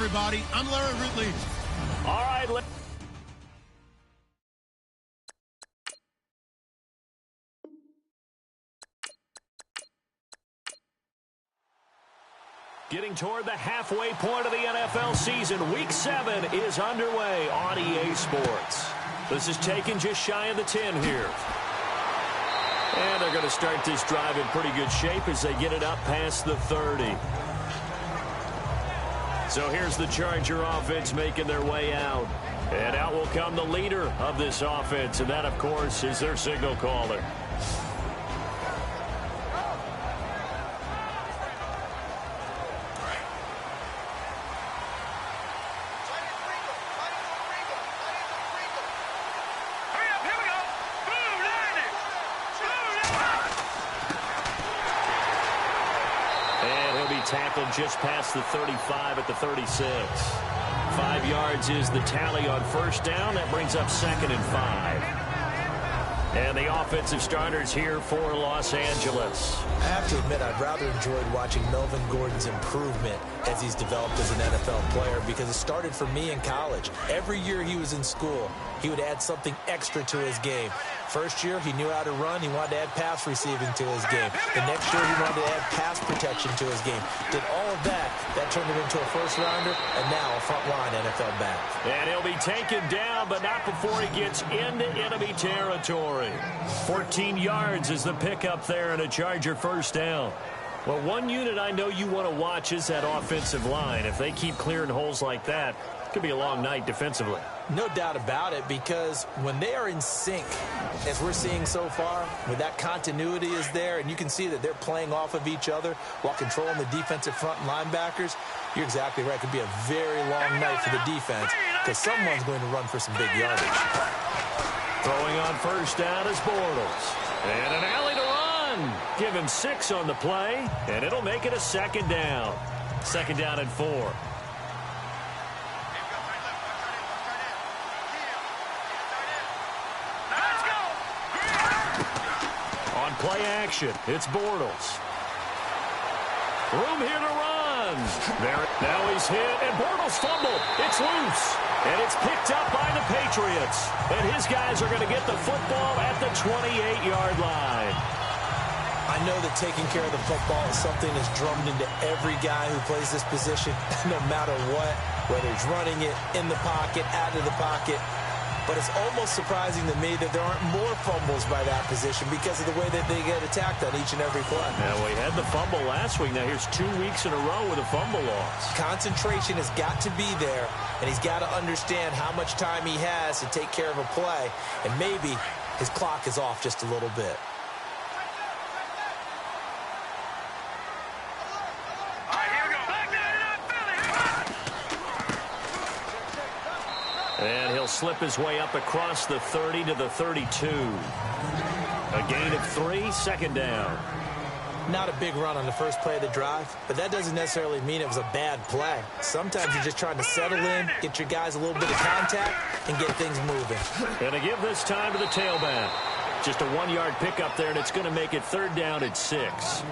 everybody. I'm Larry Ridley. All right, getting toward the halfway point of the NFL season. Week 7 is underway on EA Sports. This is taken just shy of the 10 here. And they're going to start this drive in pretty good shape as they get it up past the 30. So here's the Charger offense making their way out. And out will come the leader of this offense, and that, of course, is their signal caller. Tackled just past the 35 at the 36. 5 yards is the tally on first down. That brings up 2nd and 5. And the offensive starters here for Los Angeles. I have to admit, I've rather enjoyed watching Melvin Gordon's improvement as he's developed as an NFL player, because it started for me in college. Every year he was in school, he would add something extra to his game. First year, he knew how to run. He wanted to add pass receiving to his game. The next year, he wanted to add pass protection to his game. Did all of that. That turned him into a first-rounder, and now a front-line NFL back. And he'll be taken down, but not before he gets into enemy territory. 14 yards is the pickup there, and a Charger first down. Well, one unit I know you want to watch is that offensive line. If they keep clearing holes like that, it could be a long night defensively. No doubt about it, because when they are in sync, as we're seeing so far, when that continuity is there, and you can see that they're playing off of each other while controlling the defensive front linebackers, you're exactly right. It could be a very long night for the defense, because someone's going to run for some big yardage. Throwing on first down is Bortles. And an alley to run. Give him 6 on the play, and it'll make it a 2nd down. 2nd down and 4. Play action. It's Bortles. Room here to run. There. Now he's hit, and Bortles fumbled. It's loose, and it's picked up by the Patriots. And his guys are going to get the football at the 28-yard line. I know that taking care of the football is something that's drummed into every guy who plays this position, no matter what, whether he's running it, in the pocket, out of the pocket. But it's almost surprising to me that there aren't more fumbles by that position because of the way that they get attacked on each and every play. Now, we had the fumble last week. Now, here's 2 weeks in a row with a fumble loss. Concentration has got to be there, and he's got to understand how much time he has to take care of a play, and maybe his clock is off just a little bit. And he'll slip his way up across the 30 to the 32. A gain of 3, 2nd down. Not a big run on the first play of the drive, but that doesn't necessarily mean it was a bad play. Sometimes you're just trying to settle in, get your guys a little bit of contact, and get things moving. And to give this time to the tailback. Just a 1-yard pickup there, and it's going to make it 3rd down at 6.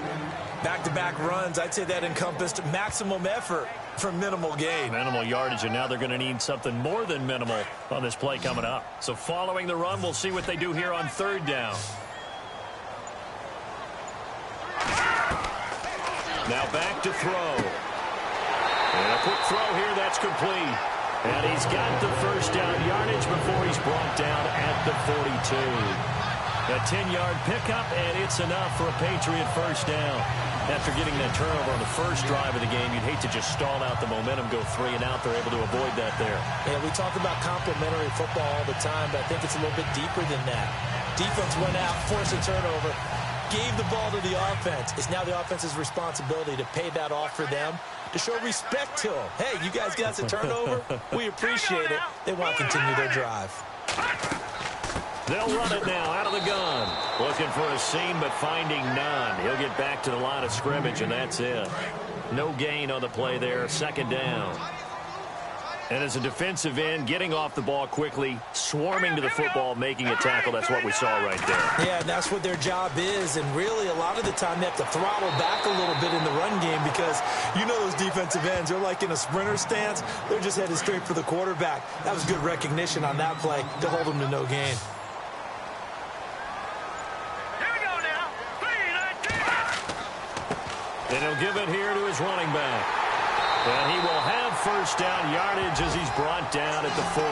Back-to-back runs, I'd say that encompassed maximum effort for minimal gain. Minimal yardage, and now they're going to need something more than minimal on this play coming up. So following the run, we'll see what they do here on 3rd down. Now back to throw. And a quick throw here, that's complete. And he's got the first down yardage before he's brought down at the 42. A 10-yard pickup, and it's enough for a Patriot first down. After getting that turnover on the first drive of the game, you'd hate to just stall out the momentum, go 3 and out. They're able to avoid that there. Yeah, we talk about complementary football all the time, but I think it's a little bit deeper than that. Defense went out, forced a turnover, gave the ball to the offense. It's now the offense's responsibility to pay that off for them, to show respect to them. Hey, you guys got a turnover? We appreciate it. They want to continue their drive. They'll run it now out of the gun. Looking for a seam, but finding none. He'll get back to the line of scrimmage, and that's it. No gain on the play there. 2nd down. And as a defensive end, getting off the ball quickly, swarming to the football, making a tackle, that's what we saw right there. Yeah, and that's what their job is. And really, a lot of the time, they have to throttle back a little bit in the run game because you know those defensive ends, they're like in a sprinter stance. They're just headed straight for the quarterback. That was good recognition on that play to hold them to no gain. And he'll give it here to his running back. And he will have first down yardage as he's brought down at the 41.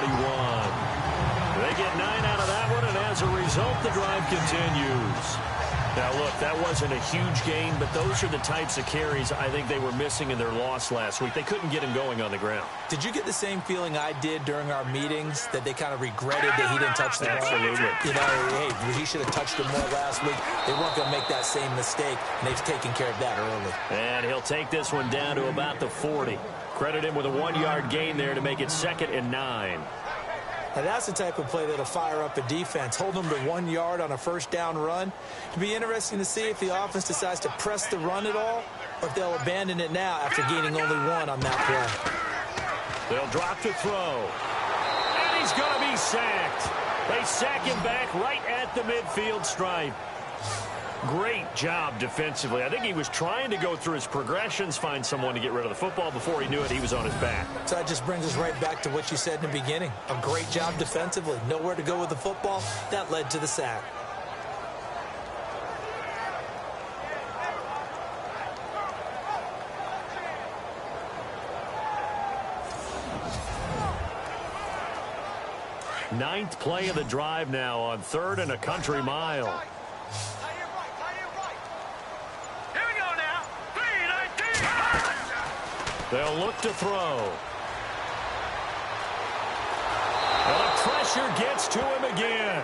They get 9 out of that one, and as a result, the drive continues. Now, look, that wasn't a huge gain, but those are the types of carries I think they were missing in their loss last week. They couldn't get him going on the ground. Did you get the same feeling I did during our meetings, that they kind of regretted that he didn't touch the ball? Absolutely. You know, hey, he should have touched him more last week. They weren't going to make that same mistake, and they've taken care of that early. And he'll take this one down to about the 40. Credit him with a 1-yard gain there to make it 2nd and 9. Now, that's the type of play that'll fire up a defense. Hold them to 1 yard on a first down run. It'll be interesting to see if the offense decides to press the run at all, or if they'll abandon it now after gaining only 1 on that play. They'll drop to throw. And he's going to be sacked. They sack him back right at the midfield stripe. Great job defensively. I think he was trying to go through his progressions, find someone to get rid of the football. Before he knew it, he was on his back. So that just brings us right back to what you said in the beginning. A great job defensively. Nowhere to go with the football. That led to the sack. Ninth play of the drive now on 3rd and a country mile. They'll look to throw. And the pressure gets to him again.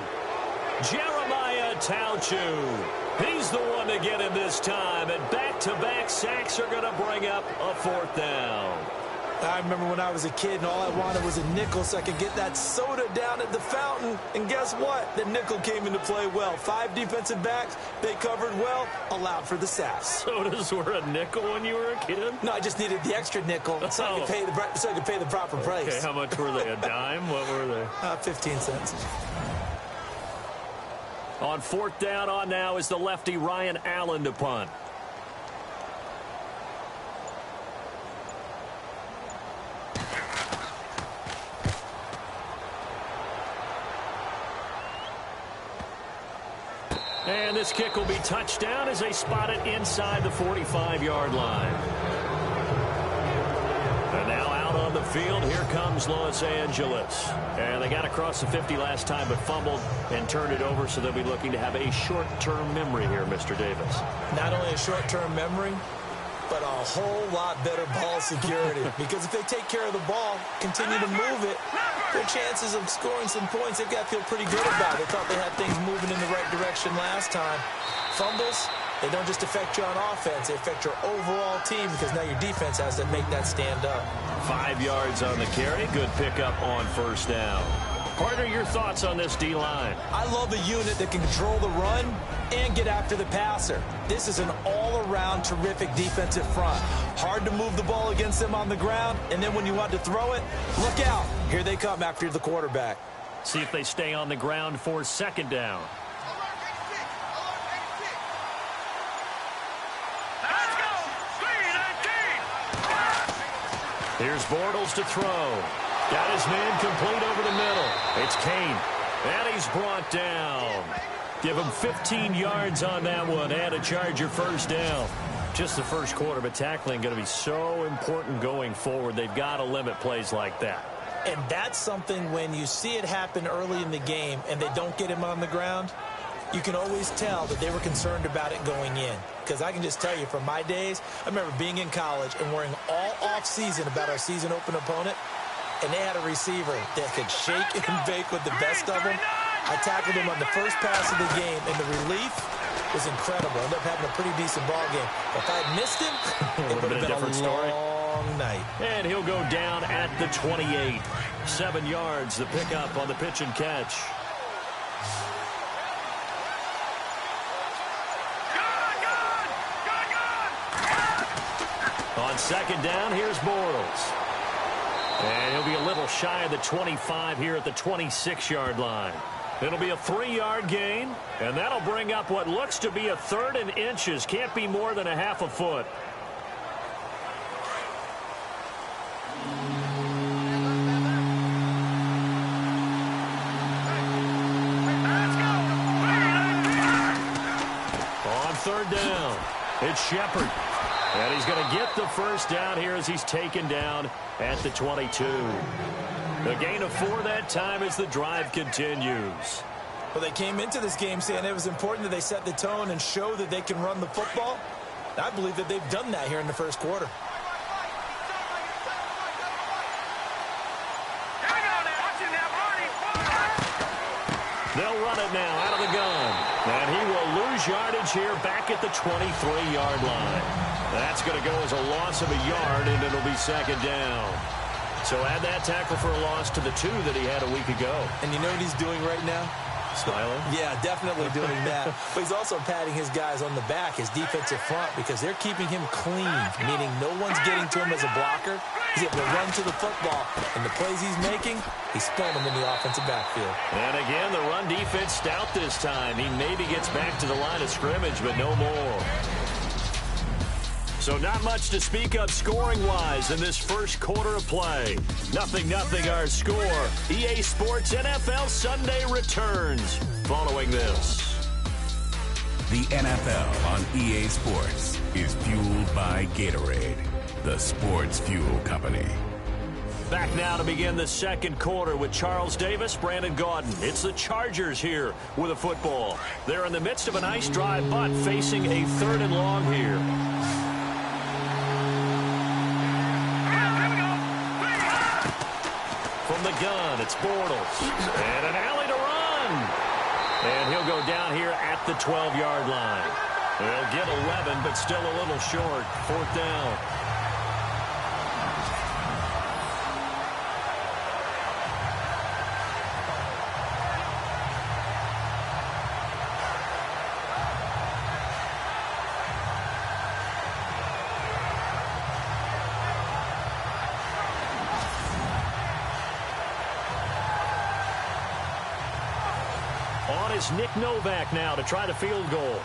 Jeremiah Tauchu. He's the one to get him this time. And back-to-back sacks are going to bring up a 4th down. I remember when I was a kid and all I wanted was a nickel so I could get that soda down at the fountain. And guess what? The nickel came into play well. 5 defensive backs, they covered well, allowed for the sack. Sodas were a nickel when you were a kid? No, I just needed the extra nickel so I could pay the proper price. Okay, how much were they? A dime? What were they? 15 cents. On 4th down on now is the lefty Ryan Allen to punt. And this kick will be touchdown as they spot it inside the 45-yard line. And now out on the field, here comes Los Angeles. And they got across the 50 last time, but fumbled and turned it over, so they'll be looking to have a short-term memory here, Mr. Davis. Not only a short-term memory, but a whole lot better ball security. Because if they take care of the ball, continue to move it, their chances of scoring some points, they've got to feel pretty good about it. They thought they had things moving in the right direction last time. Fumbles, they don't just affect you on offense, they affect your overall team because now your defense has to make that stand up. 5 yards on the carry. Good pickup on first down. Partner, your thoughts on this D-line? I love a unit that can control the run and get after the passer. This is an all-around terrific defensive front. Hard to move the ball against them on the ground, and then when you want to throw it, look out. Here they come after the quarterback. See if they stay on the ground for 2nd down. Here's Bortles to throw. Got his man complete over the middle. It's Kane. And he's brought down. Give him 15 yards on that one and a Charger first down. Just the first quarter, but tackling going to be so important going forward. They've got to limit plays like that. And that's something when you see it happen early in the game and they don't get him on the ground, you can always tell that they were concerned about it going in. Because I can just tell you from my days, I remember being in college and worrying all off-season about our season open opponent, and they had a receiver that could shake and bake with the best of them. I tackled him on the first pass of the game, and the relief was incredible. I ended up having a pretty decent ball game. But if I had missed him, it would have been a long night. And he'll go down at the 28. 7 yards, the pickup on the pitch and catch. On 2nd down, here's Bortles. And he'll be a little shy of the 25 here at the 26-yard line. It'll be a 3-yard gain, and that'll bring up what looks to be a 3rd and inches. Can't be more than a half a foot. On 3rd down, it's Shepard. And he's going to get the first down here as he's taken down at the 22. A gain of 4 that time as the drive continues. Well, they came into this game saying it was important that they set the tone and show that they can run the football. I believe that they've done that here in the first quarter. They'll run it now out of the gun. And he will lose yardage here back at the 23-yard line. That's going to go as a loss of a yard, and it'll be 2nd down. So add that tackle for a loss to the 2 that he had a week ago. And you know what he's doing right now? Smiling? Yeah, definitely doing that. But he's also patting his guys on the back, his defensive front, because they're keeping him clean, meaning no one's getting to him as a blocker. He's able to run to the football, and the plays he's making, he's throwing them in the offensive backfield. And again, the run defense stout this time. He maybe gets back to the line of scrimmage, but no more. So not much to speak of scoring-wise in this first quarter of play. 0-0 our score. EA Sports NFL Sunday returns following this. The NFL on EA Sports is fueled by Gatorade, the sports fuel company. Back now to begin the second quarter with Charles Davis, Brandon Gaudin. It's the Chargers here with a football. They're in the midst of a nice drive, but facing a 3rd and long here. From the gun, it's Bortles. And an alley to run. And he'll go down here at the 12-yard line. They'll get 11, but still a little short. 4th down. On is Nick Novak now to try the field goal.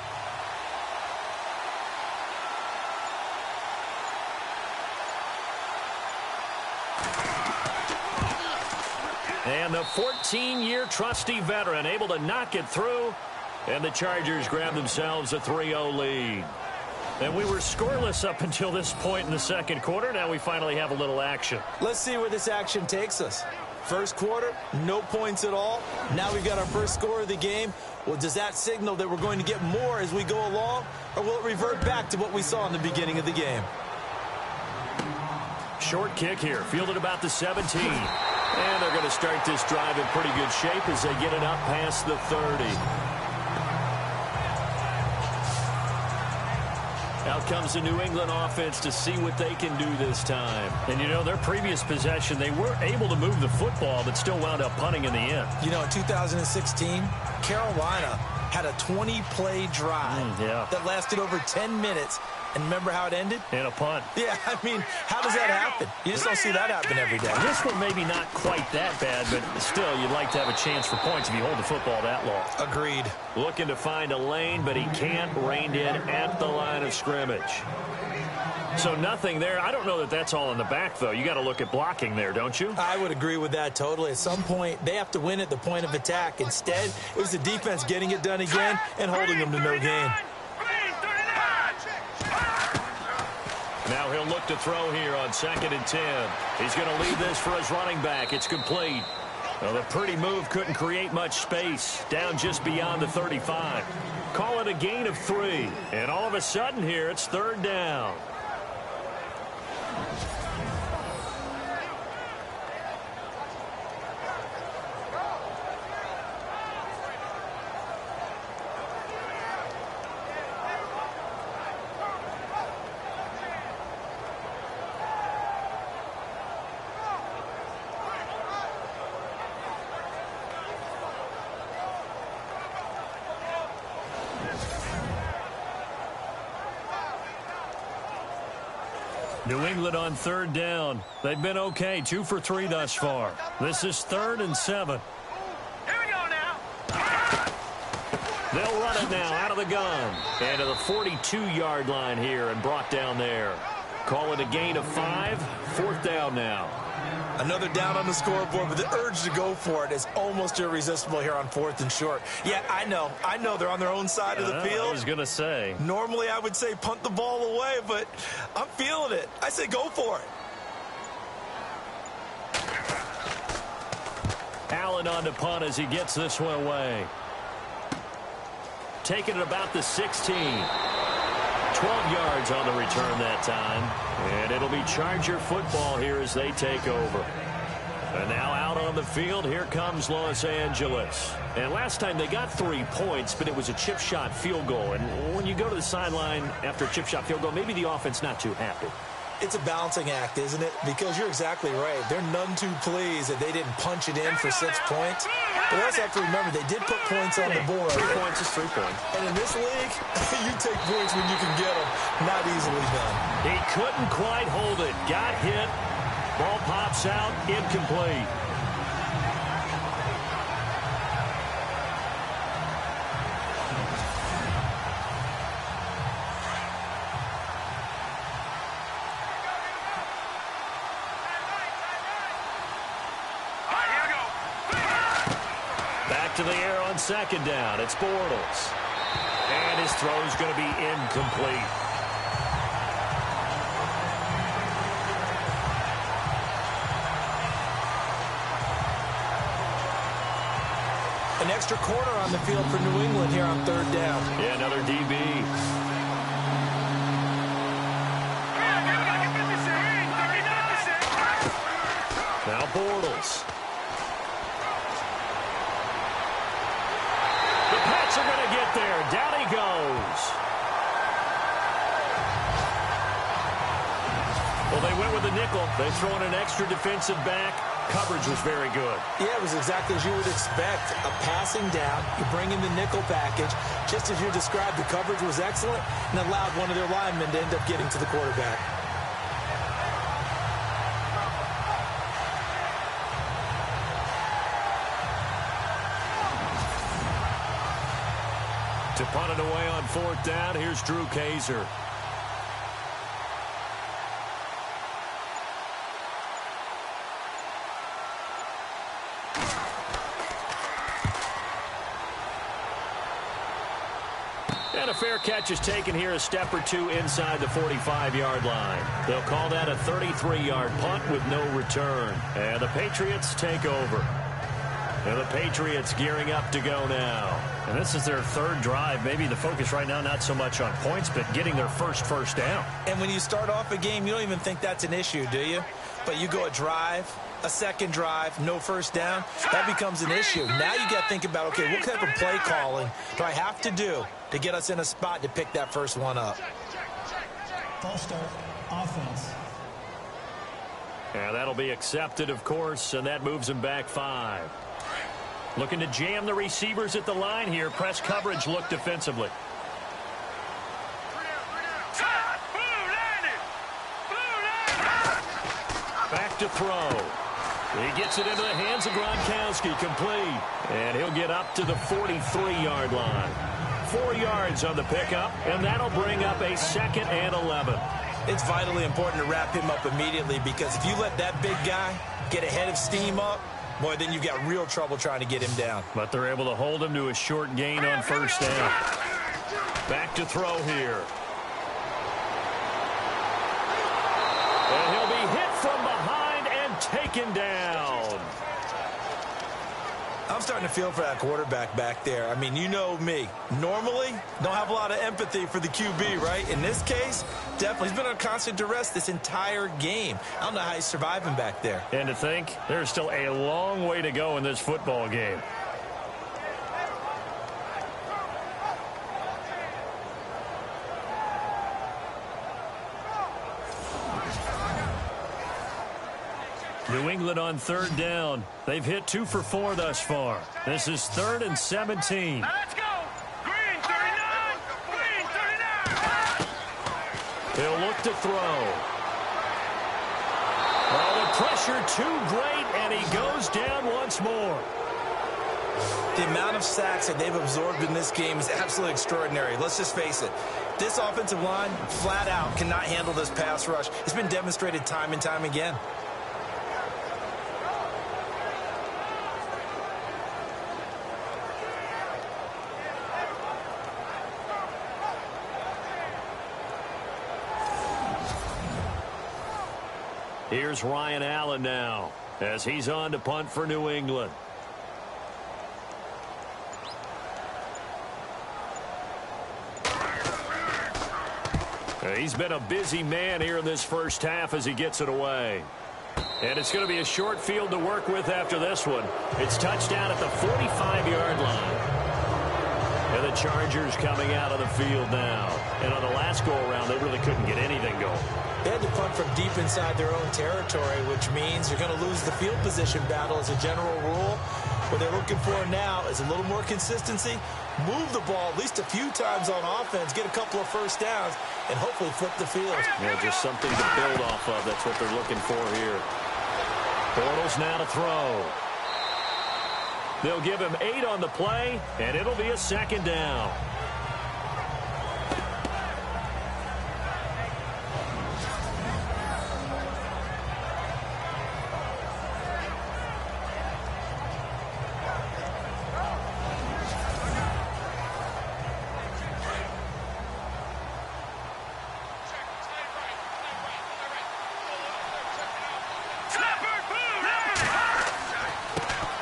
And the 14-year trusty veteran able to knock it through. And the Chargers grab themselves a 3-0 lead. And we were scoreless up until this point in the second quarter. Now we finally have a little action. Let's see where this action takes us. First quarter, no points at all. Now we've got our first score of the game. Well, does that signal that we're going to get more as we go along? Or will it revert back to what we saw in the beginning of the game? Short kick here, fielded about the 17. And they're going to start this drive in pretty good shape as they get it up past the 30. Out comes the New England offense to see what they can do this time. And, you know, their previous possession, they were able to move the football, but still wound up punting in the end. You know, in 2016, Carolina had a 20-play drive that lasted over 10 minutes. And remember how it ended? In a punt. Yeah, I mean, how does that happen? You just don't see that happen every day. This one maybe not quite that bad, but still, you'd like to have a chance for points if you hold the football that long. Agreed. Looking to find a lane, but he can't. Reined in at the line of scrimmage. So nothing there. I don't know that that's all in the back, though. You got to look at blocking there, don't you? I would agree with that totally. At some point, they have to win at the point of attack. Instead, it was the defense getting it done again and holding them to no gain. Now he'll look to throw here on 2nd and 10. He's going to leave this for his running back. It's complete. Well, the pretty move couldn't create much space. Down just beyond the 35. Call it a gain of 3. And all of a sudden here, it's 3rd down. New England on third down. They've been okay, 2 for 3 thus far. This is 3rd and 7. Here we go now. They'll run it now out of the gun. And to the 42-yard line here and brought down there. Call it a gain of 5. 4th down now. Another down on the scoreboard, but the urge to go for it is almost irresistible here on 4th and short. Yeah, I know they're on their own side of the field. I was going to say. Normally I would say punt the ball away, but I'm feeling it. I say go for it. Allen on to punt as he gets this one away. Taking it about the 16. 12 yards on the return that time. And it'll be Charger football here as they take over. And now out on the field, here comes Los Angeles. And last time they got 3 points, but it was a chip shot field goal. And when you go to the sideline after a chip shot field goal, maybe the offense not too happy. It's a balancing act, isn't it? Because you're exactly right. They're none too pleased that they didn't punch it in for 6 points. But we also have to remember they did put points on the board. 3 points is 3 points. And in this league, you take points when you can get them. Not easily done. He couldn't quite hold it. Got hit. Ball pops out. Incomplete. To the air on 2nd down. It's Bortles. And his throw's going to be incomplete. An extra quarter on the field for New England here on 3rd down. Yeah, another DB. Now Bortles. Are going to get there. Down he goes. Well, they went with the nickel. They throw in an extra defensive back. Coverage was very good. Yeah, it was exactly as you would expect. A passing down. You bring in the nickel package. Just as you described, the coverage was excellent and allowed one of their linemen to end up getting to the quarterback. To punt it away on 4th down, here's Drew Kaiser. And a fair catch is taken here, a step or 2 inside the 45-yard line. They'll call that a 33-yard punt with no return. And the Patriots take over. And the Patriots gearing up to go now. And this is their 3rd drive. Maybe the focus right now not so much on points, but getting their first down. And when you start off a game, you don't even think that's an issue, do you? But you go a drive, a 2nd drive, no 1st down, that becomes an issue. Now you got to think about, okay, what type of play calling do I have to do to get us in a spot to pick that first one up? False start, offense. Yeah, that'll be accepted, of course, and that moves them back 5. Looking to jam the receivers at the line here. Press coverage look defensively. Back to throw. He gets it into the hands of Gronkowski, complete. And he'll get up to the 43-yard line. 4 yards on the pickup, and that'll bring up a 2nd and 11. It's vitally important to wrap him up immediately because if you let that big guy get ahead of steam up, boy, then you've got real trouble trying to get him down. But they're able to hold him to a short gain on 1st down. Back to throw here. And he'll be hit from behind and taken down. I'm starting to feel for that quarterback back there. I mean, you know me. Normally, don't have a lot of empathy for the QB, right? In this case, definitely. He's been on constant duress this entire game. I don't know how he's surviving back there. And to think, there's still a long way to go in this football game. New England on 3rd down. They've hit 2 for 4 thus far. This is 3rd and 17. Now let's go. Green 39. Green 39. He'll look to throw. Pressure too great, and he goes down once more. The amount of sacks that they've absorbed in this game is absolutely extraordinary. Let's just face it. This offensive line, flat out, cannot handle this pass rush. It's been demonstrated time and time again. Here's Ryan Allen now as he's on to punt for New England. He's been a busy man here in this first half as he gets it away. And it's going to be a short field to work with after this one. It's touchdown at the 45-yard line. And the Chargers coming out of the field now. And on the last go-around, they really couldn't get anything going. They had to punt from deep inside their own territory, which means you're going to lose the field position battle as a general rule. What they're looking for now is a little more consistency, move the ball at least a few times on offense, get a couple of first downs, and hopefully flip the field. Yeah, just something to build off of. That's what they're looking for here. Bortles now to throw. They'll give him 8 on the play, and it'll be a second down.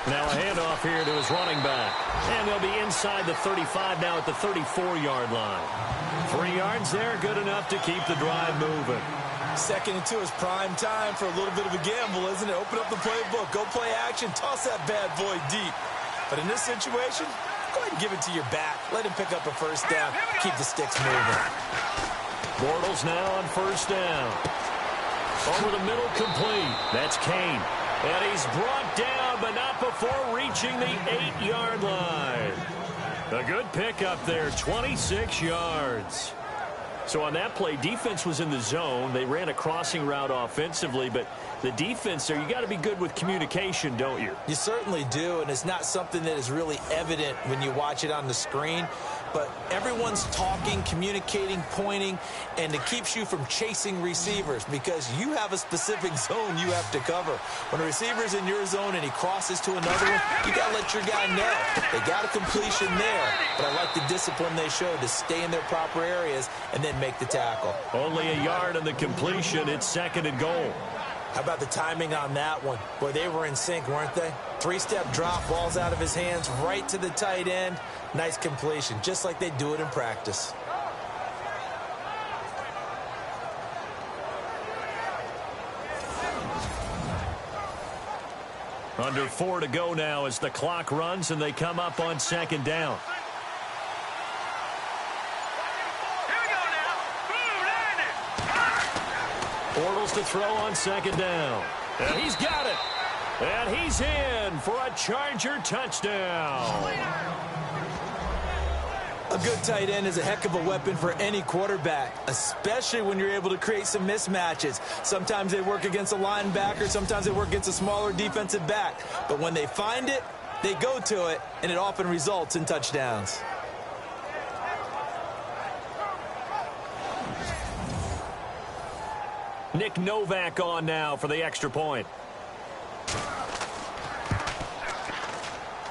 Now a handoff here to his running back. And they'll be inside the 35 now at the 34-yard line. 3 yards there, good enough to keep the drive moving. 2nd and 2 is prime time for a little bit of a gamble, isn't it? Open up the playbook, go play action, toss that bad boy deep. But in this situation, go ahead and give it to your back. Let him pick up a first down. Keep the sticks moving. Bortles now on first down. Over the middle, complete. That's Kane. And he's brought down, but not before reaching the 8-yard line. A good pickup there, 26 yards. So on that play, defense was in the zone. They ran a crossing route offensively, but the defense there, you got to be good with communication, don't you? You certainly do, and it's not something that is really evident when you watch it on the screen. But everyone's talking, communicating, pointing, and it keeps you from chasing receivers because you have a specific zone you have to cover. When a receiver's in your zone and he crosses to another one, you got to let your guy know. They got a completion there, but I like the discipline they showed to stay in their proper areas and then make the tackle. Only a yard on the completion. It's 2nd and goal. How about the timing on that one? Boy, they were in sync, weren't they? 3-step drop, ball's out of his hands, right to the tight end. Nice completion, just like they do it in practice. Under 4 to go now as the clock runs and they come up on 2nd down. Bortles to throw on 2nd down. And he's got it. And he's in for a Charger touchdown. A good tight end is a heck of a weapon for any quarterback, especially when you're able to create some mismatches. Sometimes they work against a linebacker, sometimes they work against a smaller defensive back. But when they find it, they go to it, and it often results in touchdowns. Nick Novak on now for the extra point.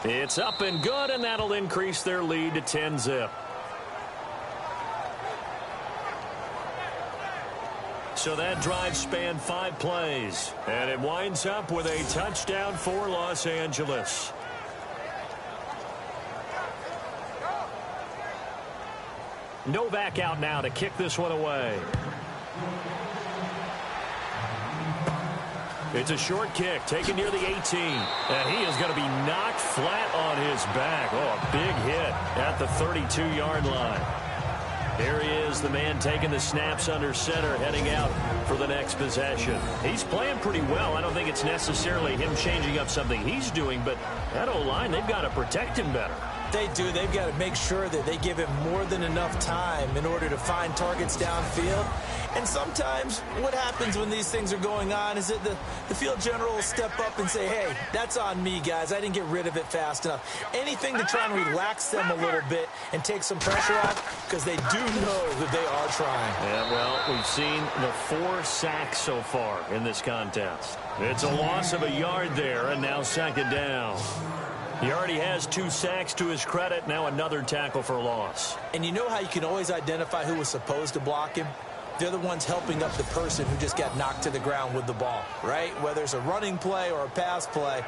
It's up and good, and that'll increase their lead to 10-zip. So that drive spanned 5 plays, and it winds up with a touchdown for Los Angeles. Novak out now to kick this one away. It's a short kick taken near the 18. And he is going to be knocked flat on his back. Oh, a big hit at the 32-yard line. There he is, the man taking the snaps under center, heading out for the next possession. He's playing pretty well. I don't think it's necessarily him changing up something he's doing, but that O-line, they've got to protect him better. They do. They've got to make sure that they give him more than enough time in order to find targets downfield. And sometimes what happens when these things are going on is that the field general will step up and say, hey, that's on me, guys. I didn't get rid of it fast enough. Anything to try and relax them a little bit and take some pressure off, because they do know that they are trying. Yeah, well, we've seen the 4 sacks so far in this contest. It's a loss of a yard there, and now second down. He already has 2 sacks to his credit. Now another tackle for loss. And you know how you can always identify who was supposed to block him? They're the ones helping up the person who just got knocked to the ground with the ball, right? Whether it's a running play or a pass play,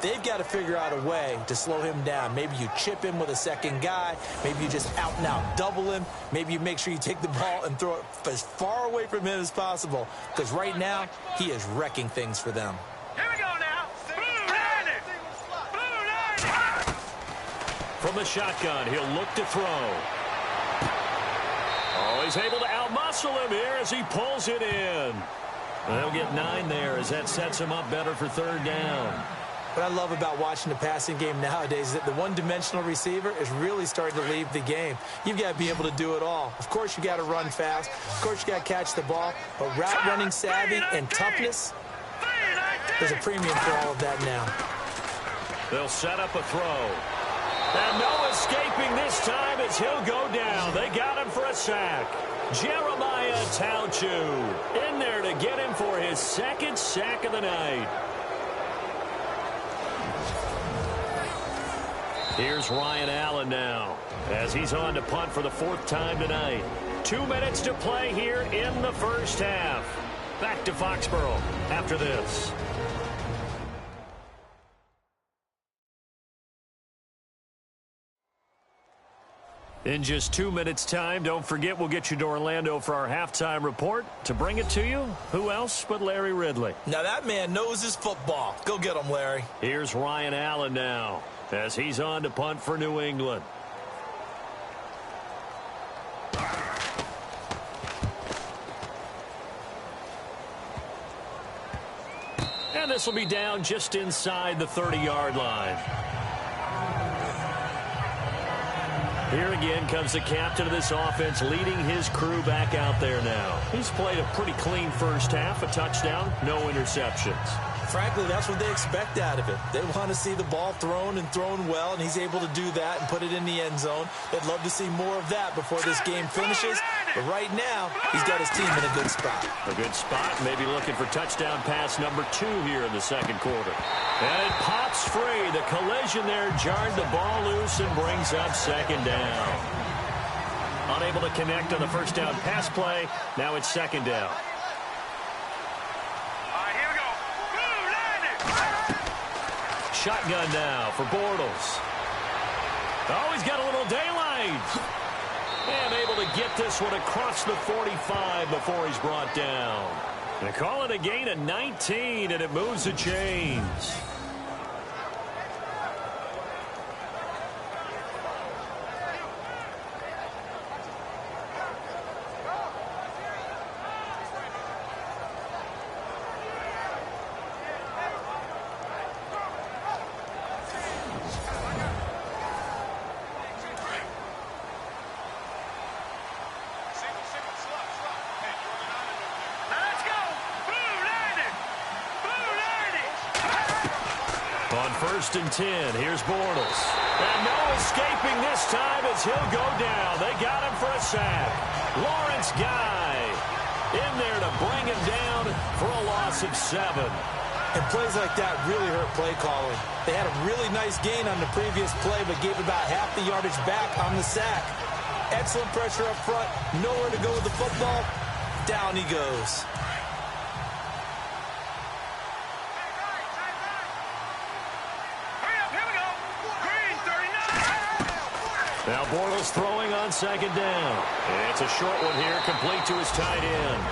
they've got to figure out a way to slow him down. Maybe you chip him with a second guy. Maybe you just out and out double him. Maybe you make sure you take the ball and throw it as far away from him as possible, because right now he is wrecking things for them. Here we go now. Blue Lightning. Blue Lightning. From the shotgun, he'll look to throw. Oh, he's able to outmuscle him here as he pulls it in. They'll get 9 there as that sets him up better for third down. What I love about watching the passing game nowadays is that the one-dimensional receiver is really starting to leave the game. You've got to be able to do it all. Of course, you got to run fast. Of course, you got to catch the ball. But route running savvy and toughness, there's a premium for all of that now. They'll set up a throw. And no escaping this time as he'll go down. They got him for a sack. Jeremiah Tauchu in there to get him for his 2nd sack of the night. Here's Ryan Allen now as he's on to punt for the 4th time tonight. 2 minutes to play here in the first half. Back to Foxborough after this. In just 2 minutes' time, don't forget we'll get you to Orlando for our halftime report. To bring it to you, who else but Larry Ridley? Now that man knows his football. Go get him, Larry. Here's Ryan Allen now as he's on to punt for New England. And this will be down just inside the 30-yard line. Here again comes the captain of this offense, leading his crew back out there now. He's played a pretty clean first half, a touchdown, no interceptions. Frankly, that's what they expect out of it. They want to see the ball thrown and thrown well, and he's able to do that and put it in the end zone. They'd love to see more of that before this game finishes. But right now, he's got his team in a good spot. A good spot, maybe looking for touchdown pass number 2 here in the second quarter. And it pops free. The collision there jarred the ball loose and brings up second down. Unable to connect on the first down pass play. Now it's second down. Shotgun now for Bortles. Oh, he's got a little daylight. And able to get this one across the 45 before he's brought down. They call it a gain of 19, and it moves the chains. First and 10. Here's Bortles. And no escaping this time as he'll go down. They got him for a sack. Lawrence Guy in there to bring him down for a loss of 7. And plays like that really hurt play calling. They had a really nice gain on the previous play, but gave about half the yardage back on the sack. Excellent pressure up front. Nowhere to go with the football. Down he goes. Now Bortles throwing on second down. And it's a short one here, complete to his tight end.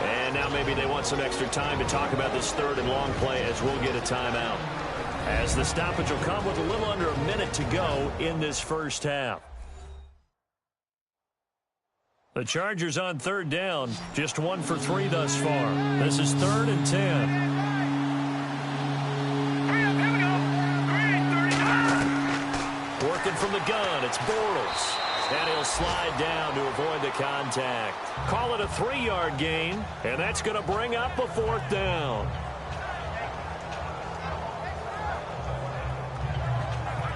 And now maybe they want some extra time to talk about this third and long play as we'll get a timeout. As the stoppage will come with a little under a minute to go in this first half. The Chargers on third down, just 1 for 3 thus far. This is 3rd and 10. from the gun. It's Bortles. And he'll slide down to avoid the contact. Call it a 3-yard gain, and that's going to bring up a 4th down.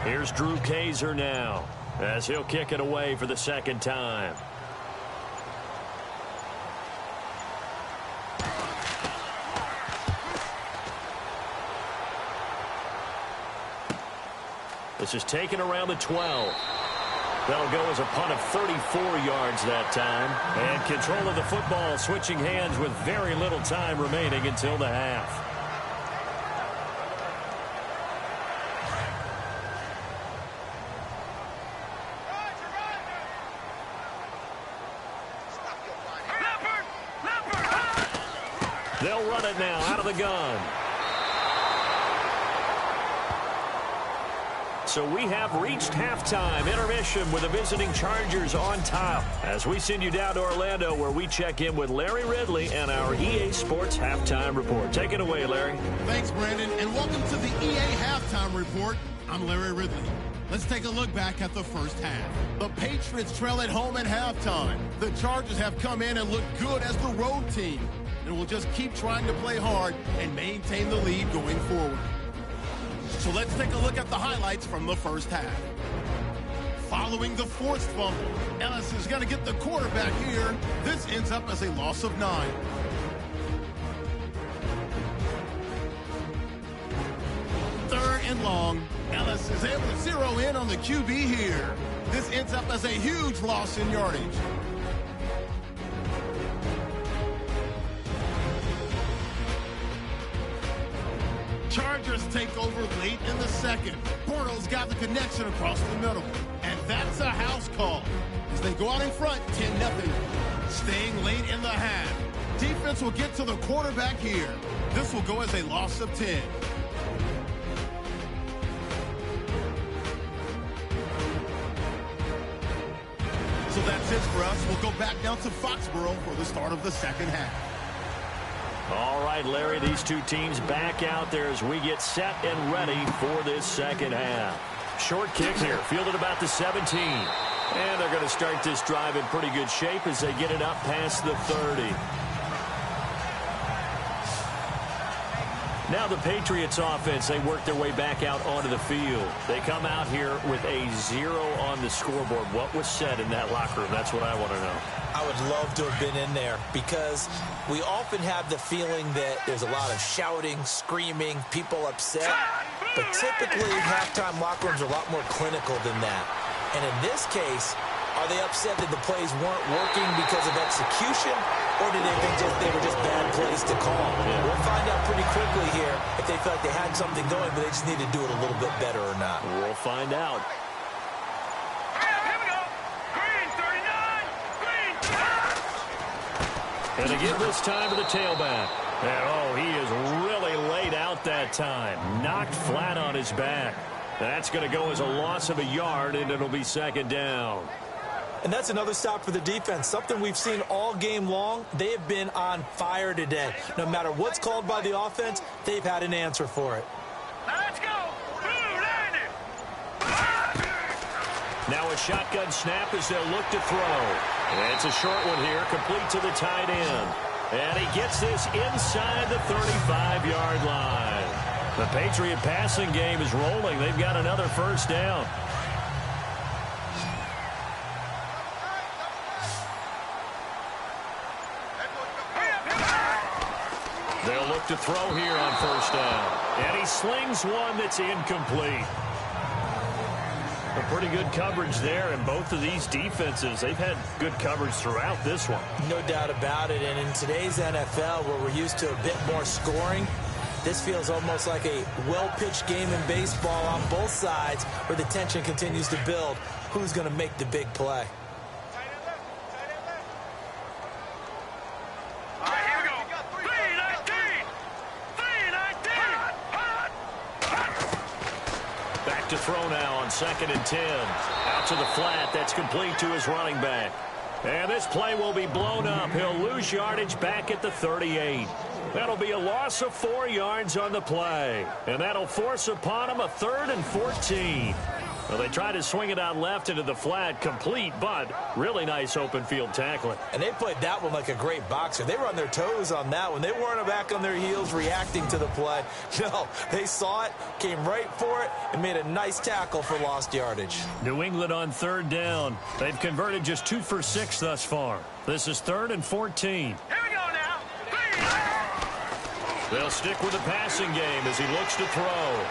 Here's Drew Kaiser now, as he'll kick it away for the 2nd time. This is taken around the 12. That'll go as a punt of 34 yards that time. And control of the football switching hands with very little time remaining until the half. They'll run it now out of the gun. So we have reached halftime intermission with the visiting Chargers on top. As we send you down to Orlando, where we check in with Larry Ridley and our EA Sports Halftime Report. Take it away, Larry. Thanks, Brandon, and welcome to the EA Halftime Report. I'm Larry Ridley. Let's take a look back at the first half. The Patriots trail at home at halftime. The Chargers have come in and looked good as the road team, and will just keep trying to play hard and maintain the lead going forward. So let's take a look at the highlights from the first half. Following the forced fumble, Ellis is going to get the quarterback here. This ends up as a loss of 9. Third and long, Ellis is able to zero in on the QB here. This ends up as a huge loss in yardage. Chargers take over late in the second. Bortles got the connection across the middle. And that's a house call as they go out in front 10-0. Staying late in the half. Defense will get to the quarterback here. This will go as a loss of 10. So that's it for us. We'll go back down to Foxborough for the start of the second half. All right, Larry, these two teams back out there as we get set and ready for this second half. Short kick here, fielded about the 17. And they're going to start this drive in pretty good shape as they get it up past the 30. Now the Patriots offense, they work their way back out onto the field. They come out here with a 0 on the scoreboard. What was said in that locker room? That's what I want to know. I would love to have been in there because we often have the feeling that there's a lot of shouting, screaming, people upset. But typically, halftime locker rooms are a lot more clinical than that. And in this case, are they upset that the plays weren't working because of execution, or did they think they were just bad plays to call? We'll find out pretty quickly here if they felt like they had something going, but they just need to do it a little bit better or not. We'll find out. Here we go. Green 39. Green. And again this time to the tailback. And oh, he is really laid out that time. Knocked flat on his back. That's going to go as a loss of a yard, and it'll be second down. And that's another stop for the defense, something we've seen all game long. They have been on fire today. No matter what's called by the offense, they've had an answer for it. Now let's go. Blue landing. Now a shotgun snap as they'll look to throw. And it's a short one here, complete to the tight end. And he gets this inside the 35-yard line. The Patriot passing game is rolling. They've got another first down. They'll look to throw here on first down. And he slings one that's incomplete. A pretty good coverage there, and both of these defenses, they've had good coverage throughout this one. No doubt about it, and in today's NFL, where we're used to a bit more scoring, this feels almost like a well-pitched game in baseball on both sides, where the tension continues to build. Who's going to make the big play? All right, here we go. 3-19. 3-19. Back to throw now on 2nd and 10. Out to the flat. That's complete to his running back. And this play will be blown up. He'll lose yardage back at the 38. That'll be a loss of 4 yards on the play. And that'll force upon him a 3rd and 14. Well, they tried to swing it out left into the flat, complete, but really nice open field tackling. And they played that one like a great boxer. They were on their toes on that one. They weren't back on their heels reacting to the play. No, they saw it, came right for it, and made a nice tackle for lost yardage. New England on third down. They've converted just 2 for 6 thus far. This is 3rd and 14. Here we go now. They'll stick with the passing game as he looks to throw.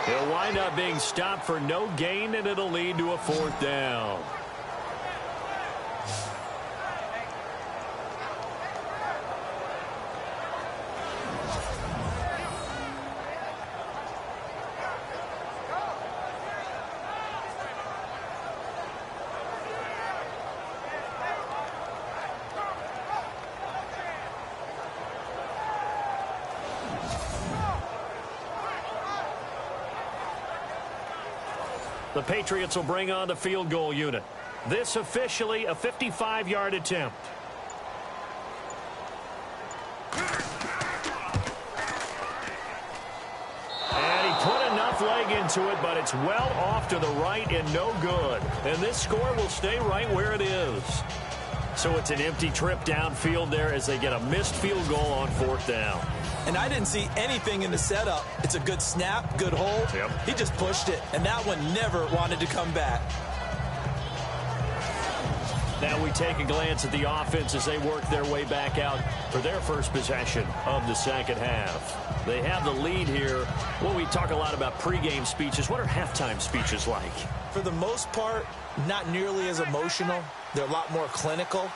He'll wind up being stopped for no gain, and it'll lead to a 4th down. The Patriots will bring on the field goal unit. This officially a 55-yard attempt. And he put enough leg into it, but it's well off to the right and no good. And this score will stay right where it is. So it's an empty trip downfield there as they get a missed field goal on 4th down. And I didn't see anything in the setup. It's a good snap, good hold. Yep. He just pushed it, and that one never wanted to come back. Now we take a glance at the offense as they work their way back out for their first possession of the second half. They have the lead here. Well, we talk a lot about pregame speeches. What are halftime speeches like? For the most part, not nearly as emotional. They're a lot more clinical.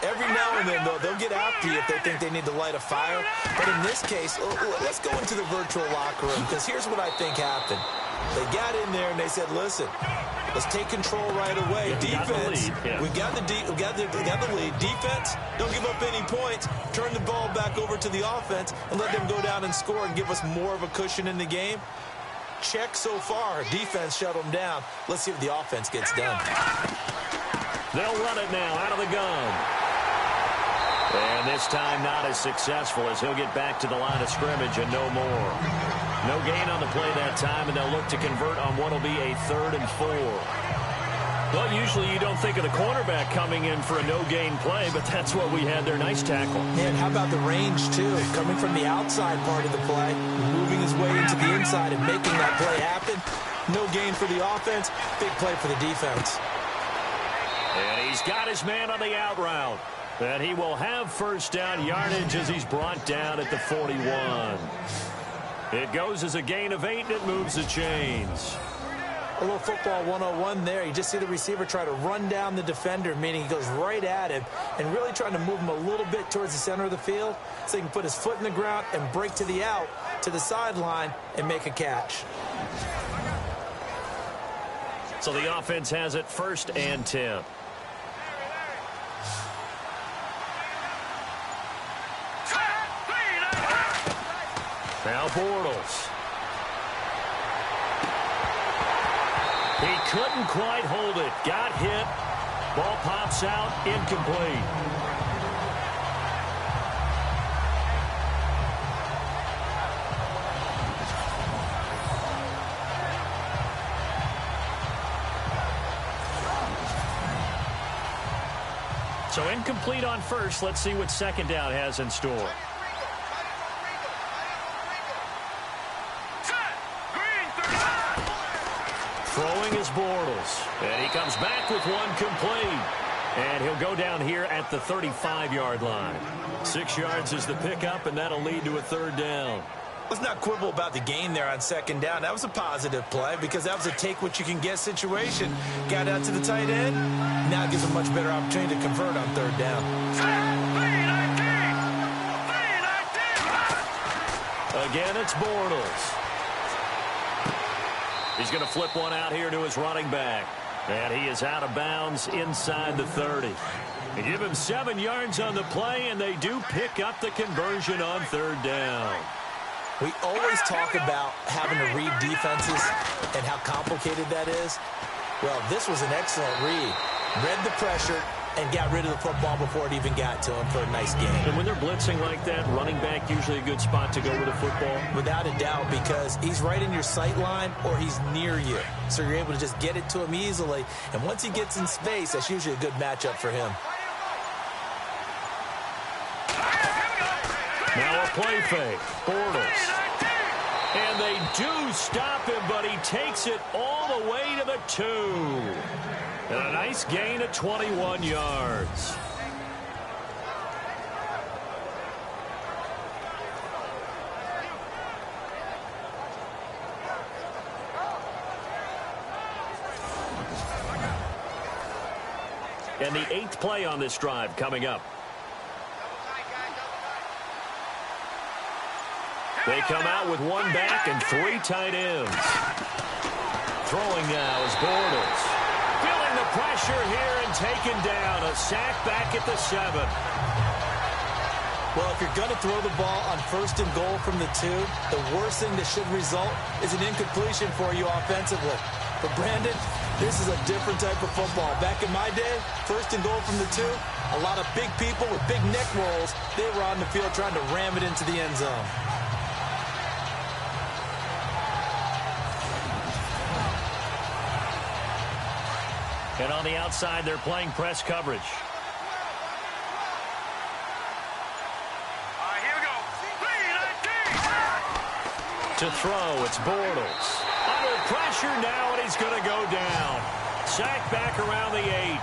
Every now and then, though, they'll get after you if they think they need to light a fire. But in this case, let's go into the virtual locker room, because here's what I think happened. They got in there and they said, listen, let's take control right away. Defense, we got the lead. Defense, don't give up any points. Turn the ball back over to the offense and let them go down and score and give us more of a cushion in the game. Check so far. Defense shut them down. Let's see what the offense gets done. They'll run it now out of the gun. And this time not as successful as he'll get back to the line of scrimmage and no more. No gain on the play that time, and they'll look to convert on what will be a 3rd and 4. Well, usually you don't think of the cornerback coming in for a no-gain play, but that's what we had there. Nice tackle. And how about the range, too? Coming from the outside part of the play, moving his way into the inside and making that play happen. No gain for the offense, big play for the defense. And he's got his man on the out route. And he will have first down yardage as he's brought down at the 41. It goes as a gain of 8, and it moves the chains. A little football 101 there. You just see the receiver try to run down the defender, meaning he goes right at him and really trying to move him a little bit towards the center of the field so he can put his foot in the ground and break to the out, to the sideline, and make a catch. So the offense has it 1st and 10. Now Bortles. He couldn't quite hold it. Got hit. Ball pops out. Incomplete. So incomplete on first. Let's see what second down has in store. Throwing is Bortles. And he comes back with one complete. And he'll go down here at the 35-yard line. 6 yards is the pickup, and that'll lead to a 3rd down. Let's not quibble about the gain there on second down. That was a positive play because that was a take-what-you-can-get situation. Got out to the tight end. Now it gives a much better opportunity to convert on 3rd down. Again, it's Bortles. He's going to flip one out here to his running back. And he is out of bounds inside the 30. They give him 7 yards on the play, and they do pick up the conversion on 3rd down. We always talk about having to read defenses and how complicated that is. Well, this was an excellent read. Read the pressure, and got rid of the football before it even got to him for a nice game. And when they're blitzing like that, running back usually a good spot to go with the football? Without a doubt, because he's right in your sight line or he's near you. So you're able to just get it to him easily. And once he gets in space, that's usually a good matchup for him. Now a play fake. Bortles. And they do stop him, but he takes it all the way to the 2. And a nice gain of 21 yards. And the 8th play on this drive coming up. They come out with 1 back and 3 tight ends. Throwing now is Bortles. Feeling the pressure here and taken down. A sack back at the 7. Well, if you're going to throw the ball on 1st and goal from the 2, the worst thing that should result is an incompletion for you offensively. But, Brandon, this is a different type of football. Back in my day, 1st and goal from the 2, a lot of big people with big neck rolls, they were on the field trying to ram it into the end zone. And on the outside, they're playing press coverage. Here we go. To throw, it's Bortles. Under pressure now, and he's going to go down. Sack back around the 8.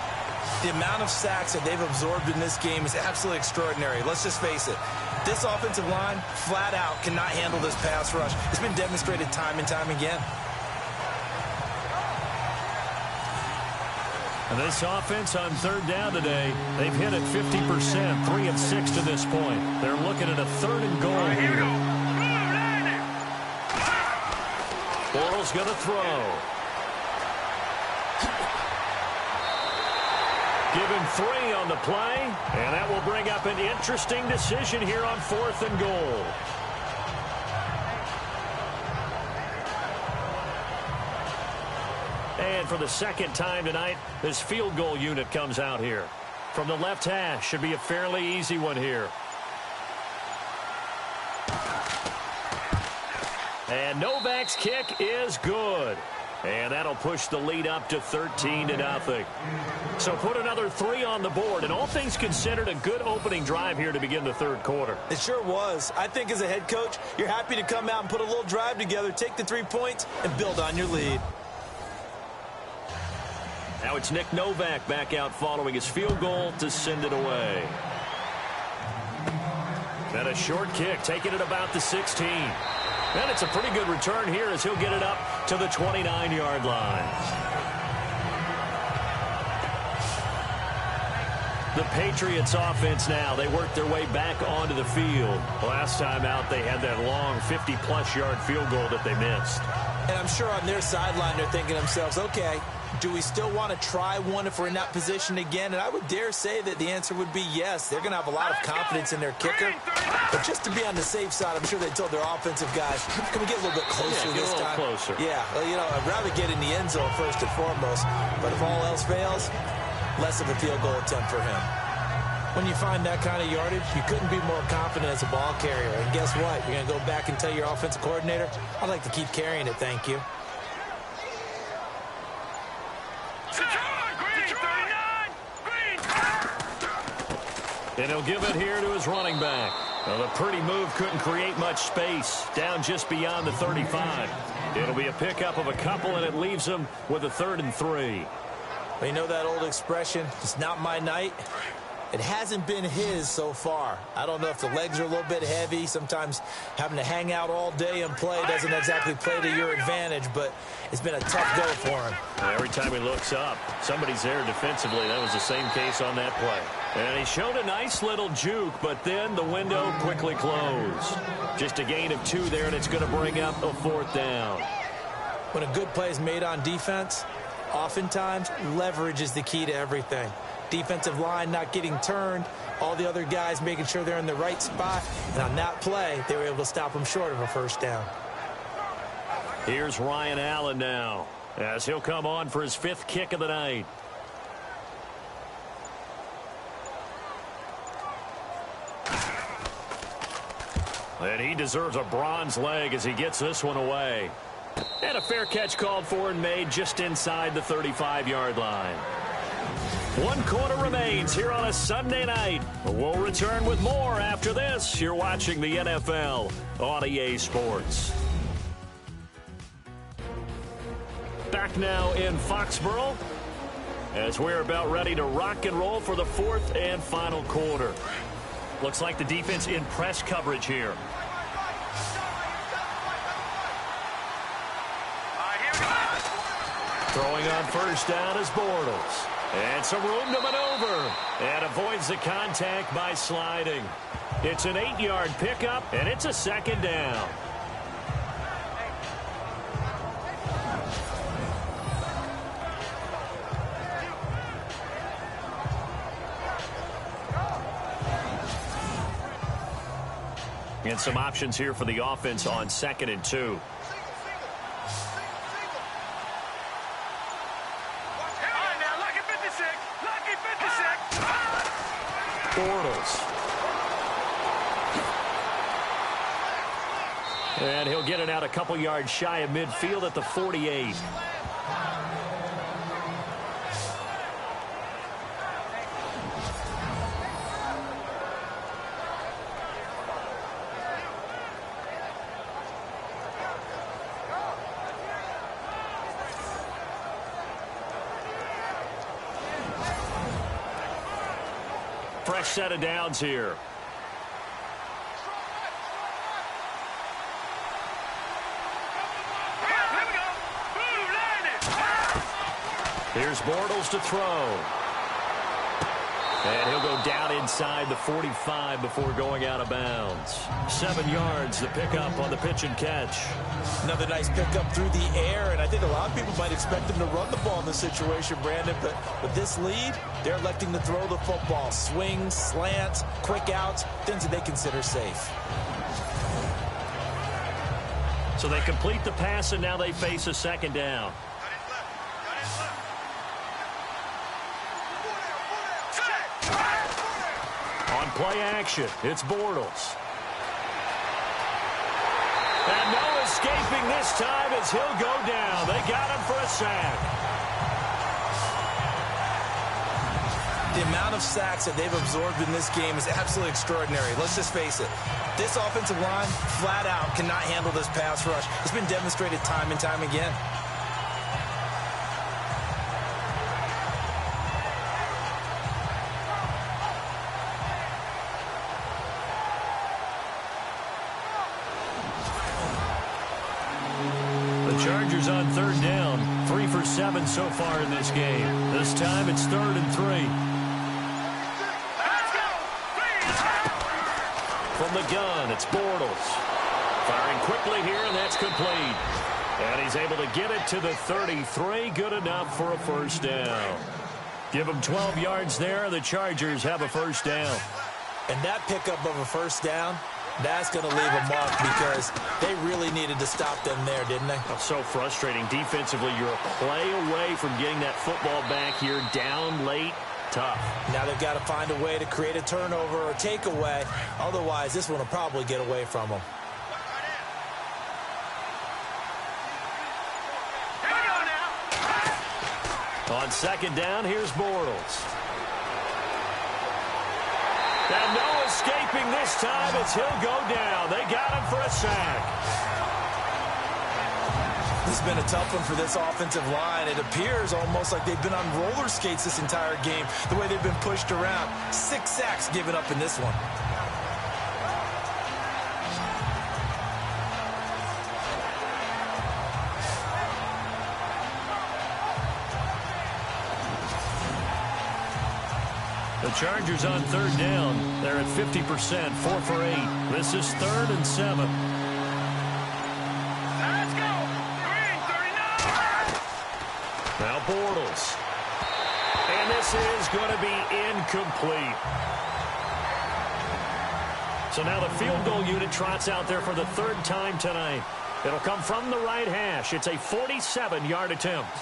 The amount of sacks that they've absorbed in this game is absolutely extraordinary. Let's just face it. This offensive line, flat out, cannot handle this pass rush. It's been demonstrated time and time again. And this offense on 3rd down today, they've hit it 50%, 3 of 6 to this point. They're looking at a 3rd and goal. Here we go. Bortles going to throw. Give him 3 on the play, and that will bring up an interesting decision here on 4th and goal. And for the 2nd time tonight, this field goal unit comes out here. From the left hash, should be a fairly easy one here. And Novak's kick is good. And that'll push the lead up to 13-0. So put another 3 on the board. And all things considered, a good opening drive here to begin the 3rd quarter. It sure was. I think as a head coach, you're happy to come out and put a little drive together, take the 3 points, and build on your lead. Now it's Nick Novak back out following his field goal to send it away. And a short kick, taking it about the 16. And it's a pretty good return here as he'll get it up to the 29-yard line. The Patriots offense now, they work their way back onto the field. Last time out, they had that long 50-plus yard field goal that they missed. And I'm sure on their sideline they're thinking to themselves, okay, do we still want to try one if we're in that position again? And I would dare say that the answer would be yes. They're going to have a lot of confidence in their kicker. But just to be on the safe side, I'm sure they told their offensive guys, can we get a little bit closer this time? Closer. Yeah, well, you know, I'd rather get in the end zone first and foremost. But if all else fails, less of a field goal attempt for him. When you find that kind of yardage, you couldn't be more confident as a ball carrier. And guess what? You're going to go back and tell your offensive coordinator, I'd like to keep carrying it, thank you. And he'll give it here to his running back. Well, the pretty move couldn't create much space. Down just beyond the 35. It'll be a pickup of a couple, and it leaves him with a 3rd and 3. Well, you know that old expression, it's not my night? It hasn't been his so far. I don't know if the legs are a little bit heavy. Sometimes having to hang out all day and play doesn't exactly play to your advantage, but it's been a tough go for him. Every time he looks up, somebody's there defensively. That was the same case on that play. And he showed a nice little juke, but then the window quickly closed. Just a gain of 2 there, and it's going to bring up a 4th down. When a good play is made on defense, oftentimes leverage is the key to everything. Defensive line not getting turned, all the other guys making sure they're in the right spot, and on that play, they were able to stop him short of a 1st down. Here's Ryan Allen now, as he'll come on for his 5th kick of the night. And he deserves a bronze leg as he gets this one away. And a fair catch called for and made just inside the 35-yard line. 1 quarter remains here on a Sunday night. We'll return with more after this. You're watching the NFL on EA Sports. Back now in Foxborough as we're about ready to rock and roll for the 4th and final quarter. Looks like the defense in press coverage here. Throwing on first down is Bortles. And some room to maneuver. And avoids the contact by sliding. It's an 8-yard pickup, and it's a 2nd down. And some options here for the offense on 2nd and 2. Bortles. And he'll get it out a couple yards shy of midfield at the 48. Fresh set of downs here. Here's Bortles to throw. And he'll go down inside the 45 before going out of bounds. 7 yards, the pickup on the pitch and catch. Another nice pickup through the air, and I think a lot of people might expect him to run the ball in this situation, Brandon, but with this lead, they're electing to throw the football. Swings, slants, quick outs, things that they consider safe. So they complete the pass, and now they face a 2nd down. On play action, it's Bortles. And no escaping this time as he'll go down. They got him for a sack. The amount of sacks that they've absorbed in this game is absolutely extraordinary. Let's just face it. This offensive line, flat out, cannot handle this pass rush. It's been demonstrated time and time again. Chargers on 3rd down. 3 for 7 so far in this game. This time it's 3rd and 3. From the gun, it's Bortles. Firing quickly here, and that's complete. And he's able to get it to the 33. Good enough for a 1st down. Give him 12 yards there. The Chargers have a 1st down. And that pickup of a 1st down, that's going to leave a mark because they really needed to stop them there, didn't they? Oh, so frustrating. Defensively, you're a play away from getting that football back here. Down late, tough. Now they've got to find a way to create a turnover or takeaway. Otherwise, this one will probably get away from them. On 2nd down, here's Bortles. And no escaping this time as he'll go down. They got him for a sack. This has been a tough one for this offensive line. It appears almost like they've been on roller skates this entire game, the way they've been pushed around. 6 sacks given up in this one. The Chargers on 3rd down. They're at 50%, 4 for 8. This is 3rd and 7. Let's go. 39. Now Bortles. And this is going to be incomplete. So now the field goal unit trots out there for the 3rd time tonight. It'll come from the right hash. It's a 47-yard attempt.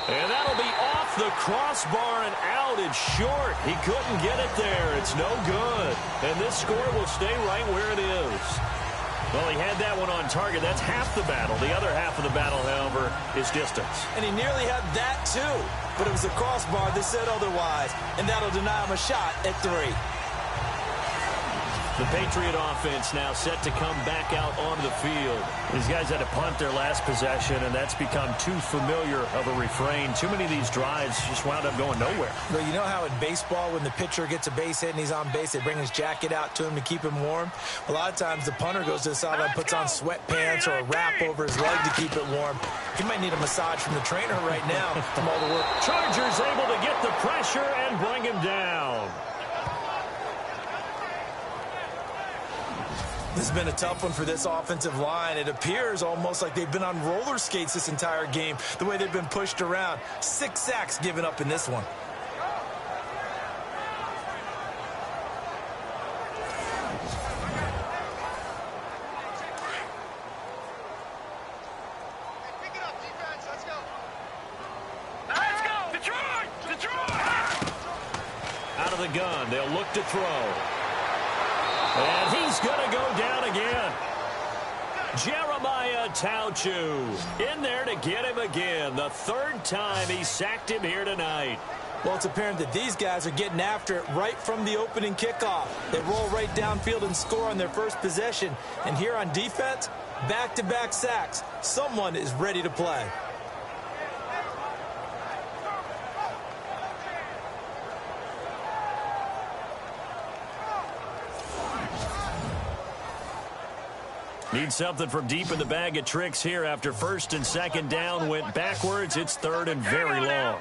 And that'll be off the crossbar and out. It's short. He couldn't get it there. It's no good. And this score will stay right where it is. Well, he had that one on target. That's half the battle. The other half of the battle, however, is distance. And he nearly had that, too. But it was the crossbar that said otherwise. And that'll deny him a shot at 3. The Patriot offense now set to come back out onto the field. These guys had to punt their last possession, and that's become too familiar of a refrain. Too many of these drives just wound up going nowhere. Well, you know how in baseball, when the pitcher gets a base hit and he's on base, they bring his jacket out to him to keep him warm? A lot of times the punter goes to the sideline, puts on sweatpants or a wrap over his leg to keep it warm. He might need a massage from the trainer right now from all the work. Chargers able to get the pressure and bring him down. This has been a tough one for this offensive line. It appears almost like they've been on roller skates this entire game, the way they've been pushed around. 6 sacks given up in this one. Let's go! Detroit! Out of the gun, they'll look to throw. And he's going to go down again. Jeremiah Tauchu in there to get him again. The 3rd time he sacked him here tonight. Well, it's apparent that these guys are getting after it right from the opening kickoff. They roll right downfield and score on their first possession. And here on defense, back-to-back sacks. Someone is ready to play. Need something from deep in the bag of tricks here after 1st and 2nd down went backwards. It's 3rd and very long.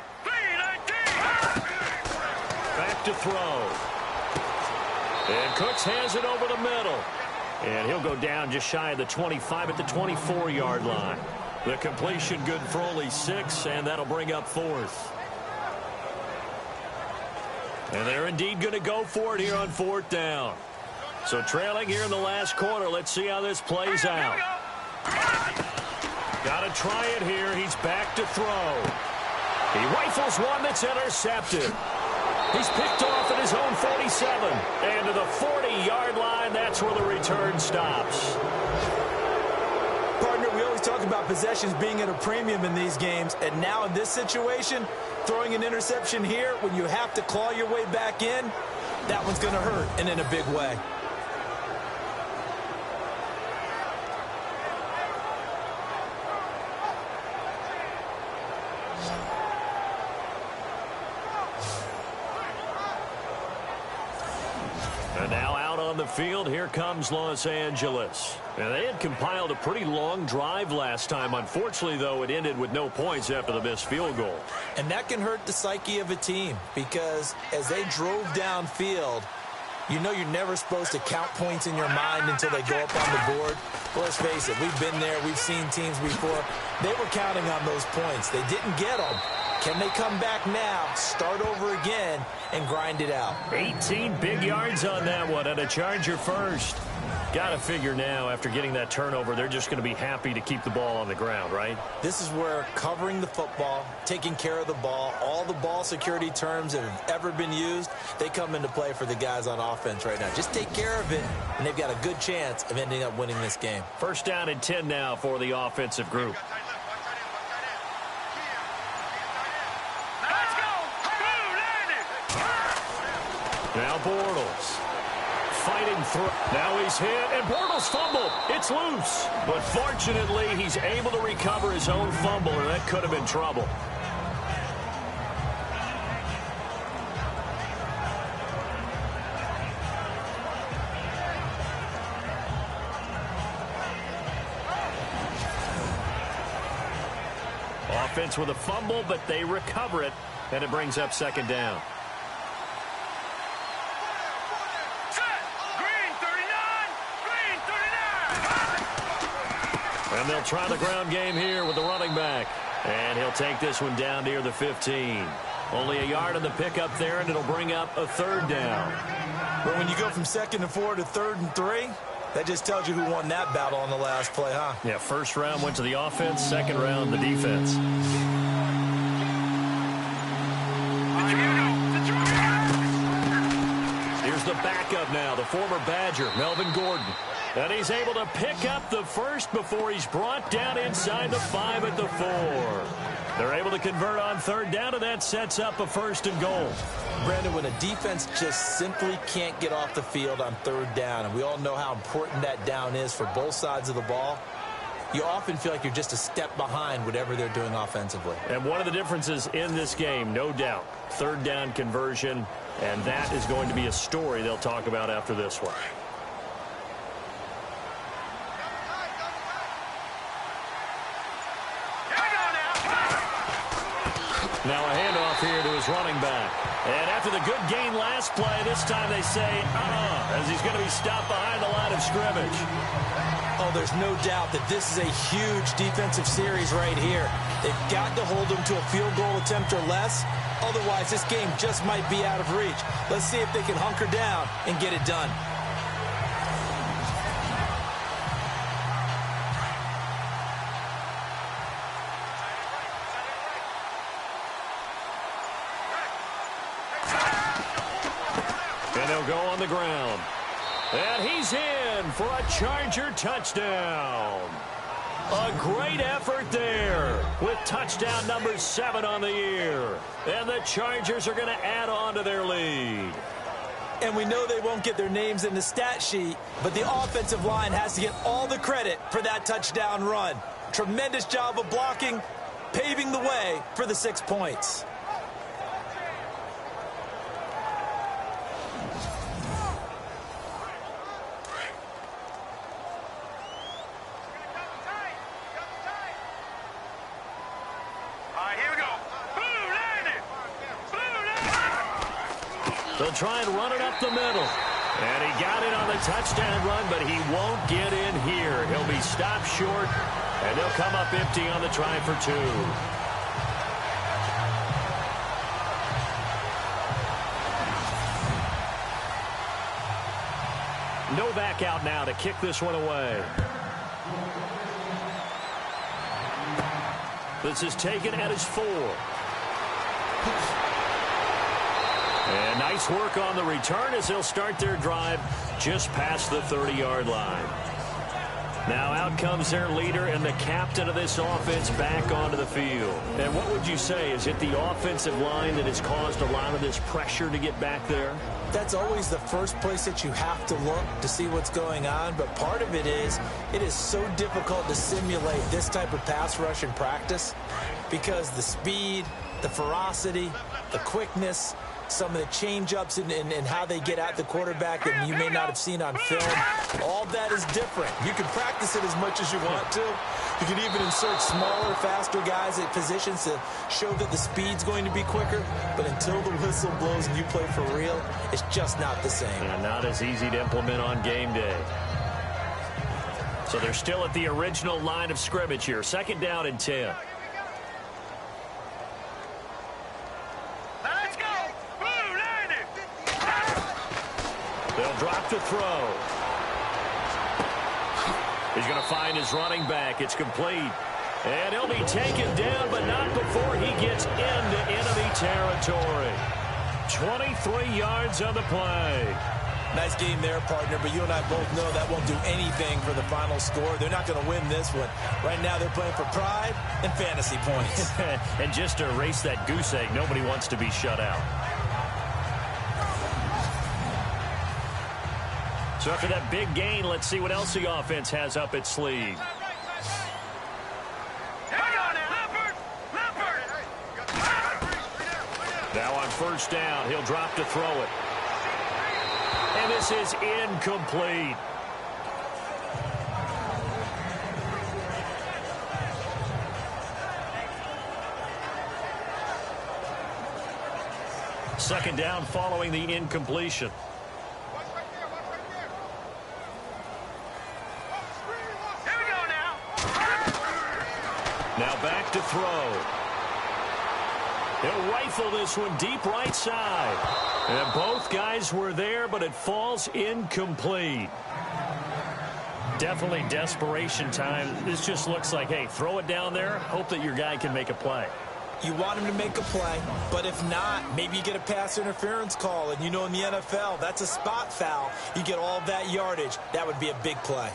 Back to throw. And Cooks has it over the middle. And he'll go down just shy of the 25 at the 24-yard line. The completion good for only 6, and that'll bring up 4th. And they're indeed going to go for it here on 4th down. So trailing here in the last quarter. Let's see how this plays out. Got to try it here. He's back to throw. He rifles one that's intercepted. He's picked off at his own 47. And to the 40-yard line, that's where the return stops. Partner, we always talk about possessions being at a premium in these games. And now in this situation, throwing an interception here when you have to claw your way back in, that one's going to hurt, and in a big way. And now out on the field, here comes Los Angeles. And they had compiled a pretty long drive last time. Unfortunately, though, it ended with no points after the missed field goal. And that can hurt the psyche of a team because as they drove downfield, you know you're never supposed to count points in your mind until they go up on the board. Well, let's face it, we've been there. We've seen teams before. They were counting on those points. They didn't get them. Can they come back now, start over again, and grind it out? 18 big yards on that one, and a Charger first. Got to figure now, after getting that turnover, they're just going to be happy to keep the ball on the ground, right? This is where covering the football, taking care of the ball, all the ball security terms that have ever been used, they come into play for the guys on offense right now. Just take care of it, and they've got a good chance of ending up winning this game. 1st down and 10 now for the offensive group. Now Bortles fighting through. Now he's hit, and Bortles fumbled. It's loose. But fortunately, he's able to recover his own fumble, and that could have been trouble. Offense with a fumble, but they recover it, and it brings up 2nd down. And they'll try the ground game here with the running back. And he'll take this one down near the 15. Only a yard on the pickup there, and it'll bring up a 3rd down. But when you go from 2nd and 4 to 3rd and 3, that just tells you who won that battle on the last play, huh? Yeah, 1st round went to the offense, 2nd round the defense. backup now, the former Badger, Melvin Gordon. And he's able to pick up the first before he's brought down inside the 5 at the 4. They're able to convert on third down, and that sets up a 1st and goal. Brandon, when a defense just simply can't get off the field on third down, and we all know how important that down is for both sides of the ball, you often feel like you're just a step behind whatever they're doing offensively. And one of the differences in this game, no doubt, third down conversion, and that is going to be a story they'll talk about after this one. Now a handoff here to his running back. And after the good gain last play, this time they say, as he's going to be stopped behind the line of scrimmage. Oh, there's no doubt that this is a huge defensive series right here. They've got to hold them to a field goal attempt or less. Otherwise, this game just might be out of reach. Let's see if they can hunker down and get it done. And they'll go on the ground. And he's in for a Charger touchdown. A great effort there with touchdown number 7 on the year. And the Chargers are going to add on to their lead. And we know they won't get their names in the stat sheet, but the offensive line has to get all the credit for that touchdown run. Tremendous job of blocking, paving the way for the 6 points. They'll try and run it up the middle. And he got it on the touchdown run, but he won't get in here. He'll be stopped short, and they'll come up empty on the try for 2. Novak out now to kick this one away. This is taken at his 4. And nice work on the return as they'll start their drive just past the 30-yard line. Now out comes their leader and the captain of this offense back onto the field. And what would you say? Is it the offensive line that has caused a lot of this pressure to get back there? That's always the first place that you have to look to see what's going on. But part of it is so difficult to simulate this type of pass rush in practice because the speed, the ferocity, the quickness, some of the change-ups and how they get at the quarterback that you may not have seen on film. All that is different. You can practice it as much as you want to. You can even insert smaller, faster guys at positions to show that the speed's going to be quicker. But until the whistle blows and you play for real, it's just not the same. And not as easy to implement on game day. So they're still at the original line of scrimmage here. 2nd down and 10. They'll drop to throw. He's going to find his running back. It's complete. And he'll be taken down, but not before he gets into enemy territory. 23 yards on the play. Nice game there, partner, but you and I both know that won't do anything for the final score. They're not going to win this one. Right now they're playing for pride and fantasy points. And just to erase that goose egg, nobody wants to be shut out. So after that big gain, let's see what else the offense has up its sleeve. Now on 1st down, he'll drop to throw it. And this is incomplete. Second down following the incompletion. Now back to throw. He'll rifle this one deep right side. And both guys were there, but it falls incomplete. Definitely desperation time. This just looks like, hey, throw it down there, hope that your guy can make a play. You want him to make a play, but if not, maybe you get a pass interference call, and you know in the NFL, that's a spot foul. You get all that yardage. That would be a big play.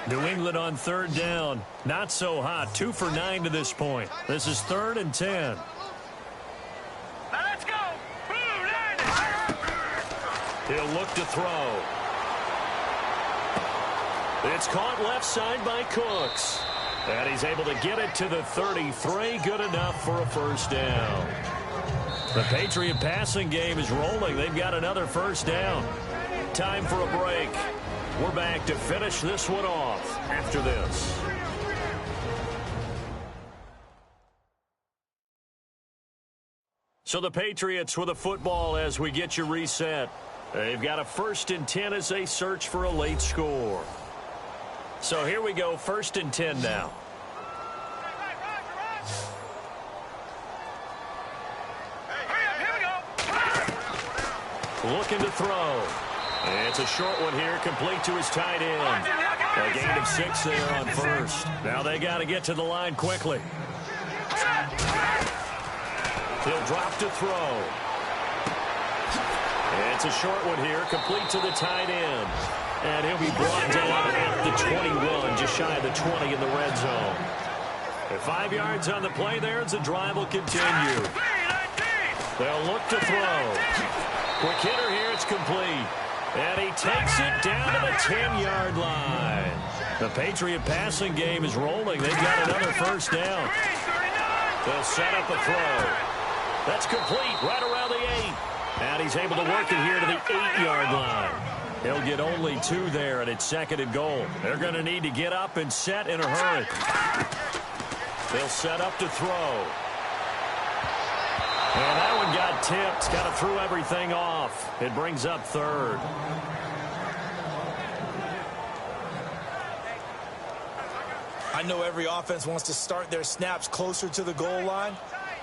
New England on third down. Not so hot. 2 for 9 to this point. This is 3rd and 10. Now let's go. He'll look to throw. It's caught left side by Cooks. And he's able to get it to the 33. Good enough for a first down. The Patriot passing game is rolling. They've got another first down. Time for a break. We're back to finish this one off after this. So the Patriots with a football as we get you reset. They've got a 1st and 10 as they search for a late score. So here we go, 1st and 10 now. Looking to throw. It's a short one here, complete to his tight end. A gain of 6 there on first. Now they got to get to the line quickly. He'll drop to throw. It's a short one here, complete to the tight end. And he'll be brought down at the 21, just shy of the 20 in the red zone. At 5 yards on the play there as the drive will continue. They'll look to throw. Quick hitter here, it's complete. And he takes it down to the 10-yard line. The Patriot passing game is rolling. They've got another first down. They'll set up a throw. That's complete right around the 8. And he's able to work it here to the 8-yard line. He'll get only 2 there, and it's 2nd and goal. They're going to need to get up and set in a hurry. They'll set up to throw. And that one got tipped. Got to throw everything off. It brings up 3rd. I know every offense wants to start their snaps closer to the goal line,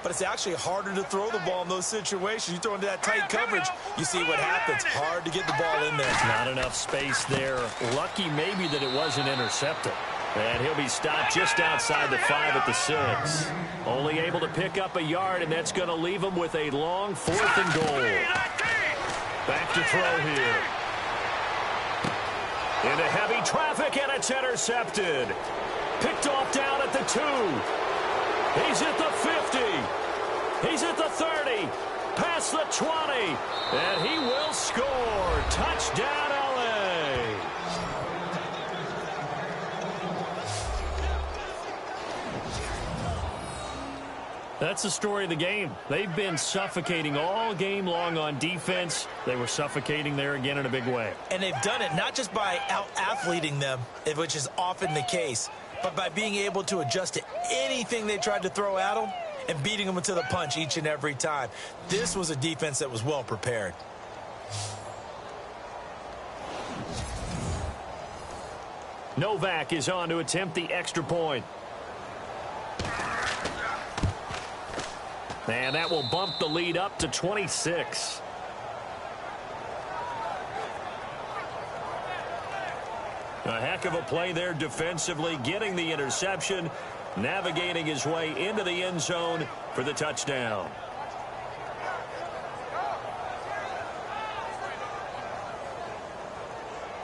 but it's actually harder to throw the ball in those situations. You throw into that tight coverage, you see what happens. Hard to get the ball in there. Not enough space there. Lucky maybe that it wasn't intercepted. And he'll be stopped just outside the 5 at the 6. Only able to pick up a yard, and that's going to leave him with a long 4th and goal. Back to throw here. Into heavy traffic, and it's intercepted. Picked off down at the 2. He's at the 50. He's at the 30. Past the 20. And he will score. Touchdown, LA. That's the story of the game. They've been suffocating all game long on defense. They were suffocating there again in a big way. And they've done it not just by out-athleting them, which is often the case, but by being able to adjust to anything they tried to throw at them and beating them to the punch each and every time. This was a defense that was well prepared. Novak is on to attempt the extra point. And that will bump the lead up to 26. A heck of a play there defensively, getting the interception, navigating his way into the end zone for the touchdown.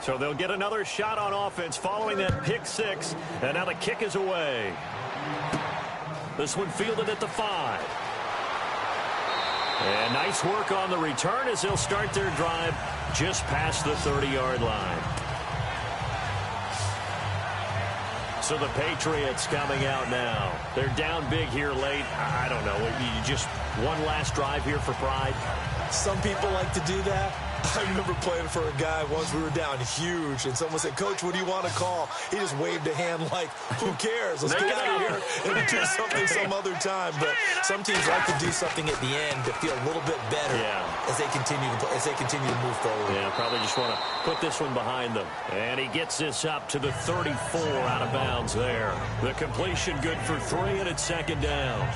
So they'll get another shot on offense following that pick 6, and now the kick is away. This one fielded at the 5. And nice work on the return as they'll start their drive just past the 30-yard line. So the Patriots coming out now. They're down big here late. I don't know. You just one last drive here for pride. Some people like to do that. I remember playing for a guy once. We were down huge, and someone said, "Coach, what do you want to call?" He just waved a hand like, "Who cares? Let's get out of here and do something some other time." But some teams like to do something at the end to feel a little bit better as they continue to move forward. Yeah, probably just want to put this one behind them. And he gets this up to the 34 out of bounds there. The completion good for 3, and it's 2nd down.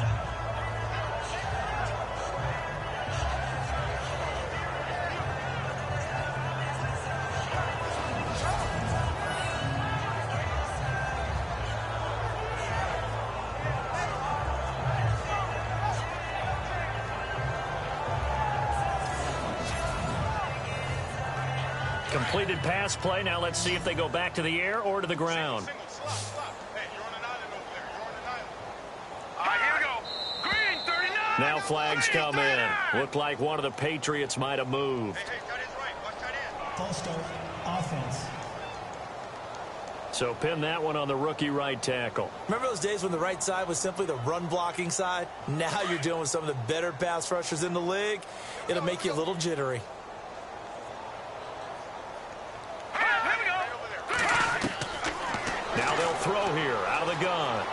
Completed pass play. Now let's see if they go back to the air or to the ground. Now flags come in. Looked like one of the Patriots might have moved. False start, offense. So pin that one on the rookie right tackle. Remember those days when the right side was simply the run-blocking side? Now you're dealing with some of the better pass rushers in the league. It'll make you a little jittery. Now they'll throw here out of the gun.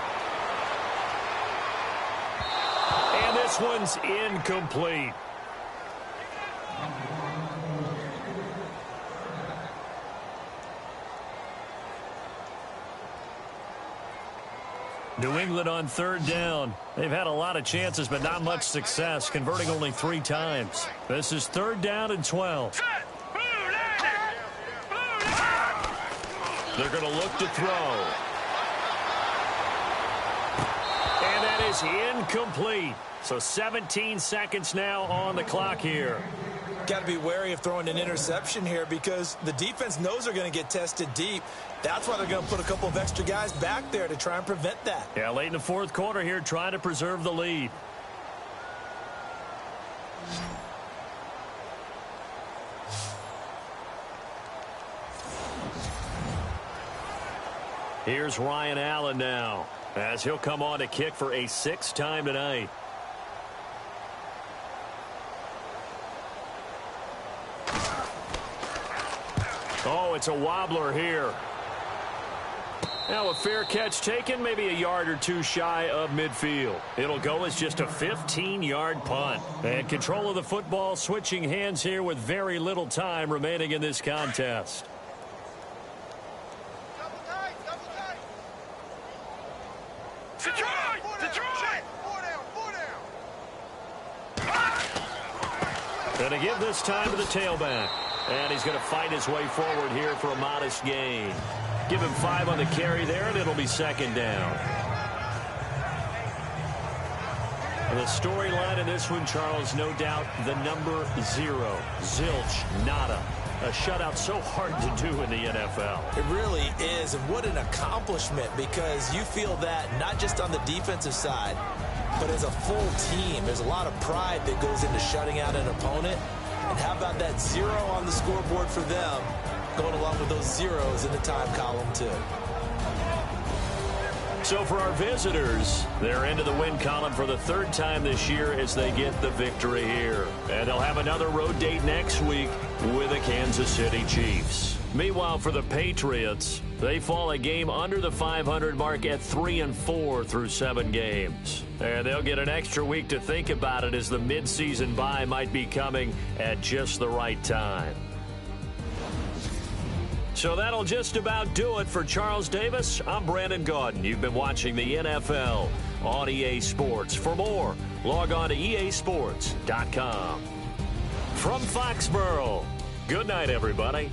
And this one's incomplete. New England on third down. They've had a lot of chances, but not much success, converting only 3 times. This is 3rd down and 12. They're going to look to throw. And that is incomplete. So 17 seconds now on the clock here. Got to be wary of throwing an interception here because the defense knows they're going to get tested deep. That's why they're going to put a couple of extra guys back there to try and prevent that. Yeah, late in the 4th quarter here, trying to preserve the lead. Here's Ryan Allen now, as he'll come on to kick for a 6th time tonight. Oh, it's a wobbler here. Now a fair catch taken, maybe a yard or 2 shy of midfield. It'll go as just a 15-yard punt. And control of the football switching hands here with very little time remaining in this contest. Going to give this time to the tailback. And he's going to fight his way forward here for a modest gain. Give him 5 on the carry there, and it'll be 2nd down. The storyline in this one, Charles, no doubt the number 0. Zilch, nada. A shutout so hard to do in the NFL. It really is, and what an accomplishment, because you feel that not just on the defensive side, but as a full team. There's a lot of pride that goes into shutting out an opponent. And how about that 0 on the scoreboard for them, going along with those zeros in the time column, too. So for our visitors, they're into the win column for the 3rd time this year as they get the victory here. And they'll have another road date next week with the Kansas City Chiefs. Meanwhile, for the Patriots, they fall a game under the 500 mark at 3-4 through 7 games. And they'll get an extra week to think about it as the midseason bye might be coming at just the right time. So that'll just about do it for Charles Davis. I'm Brandon Gaudin. You've been watching the NFL on EA Sports. For more, log on to easports.com. From Foxborough, good night, everybody.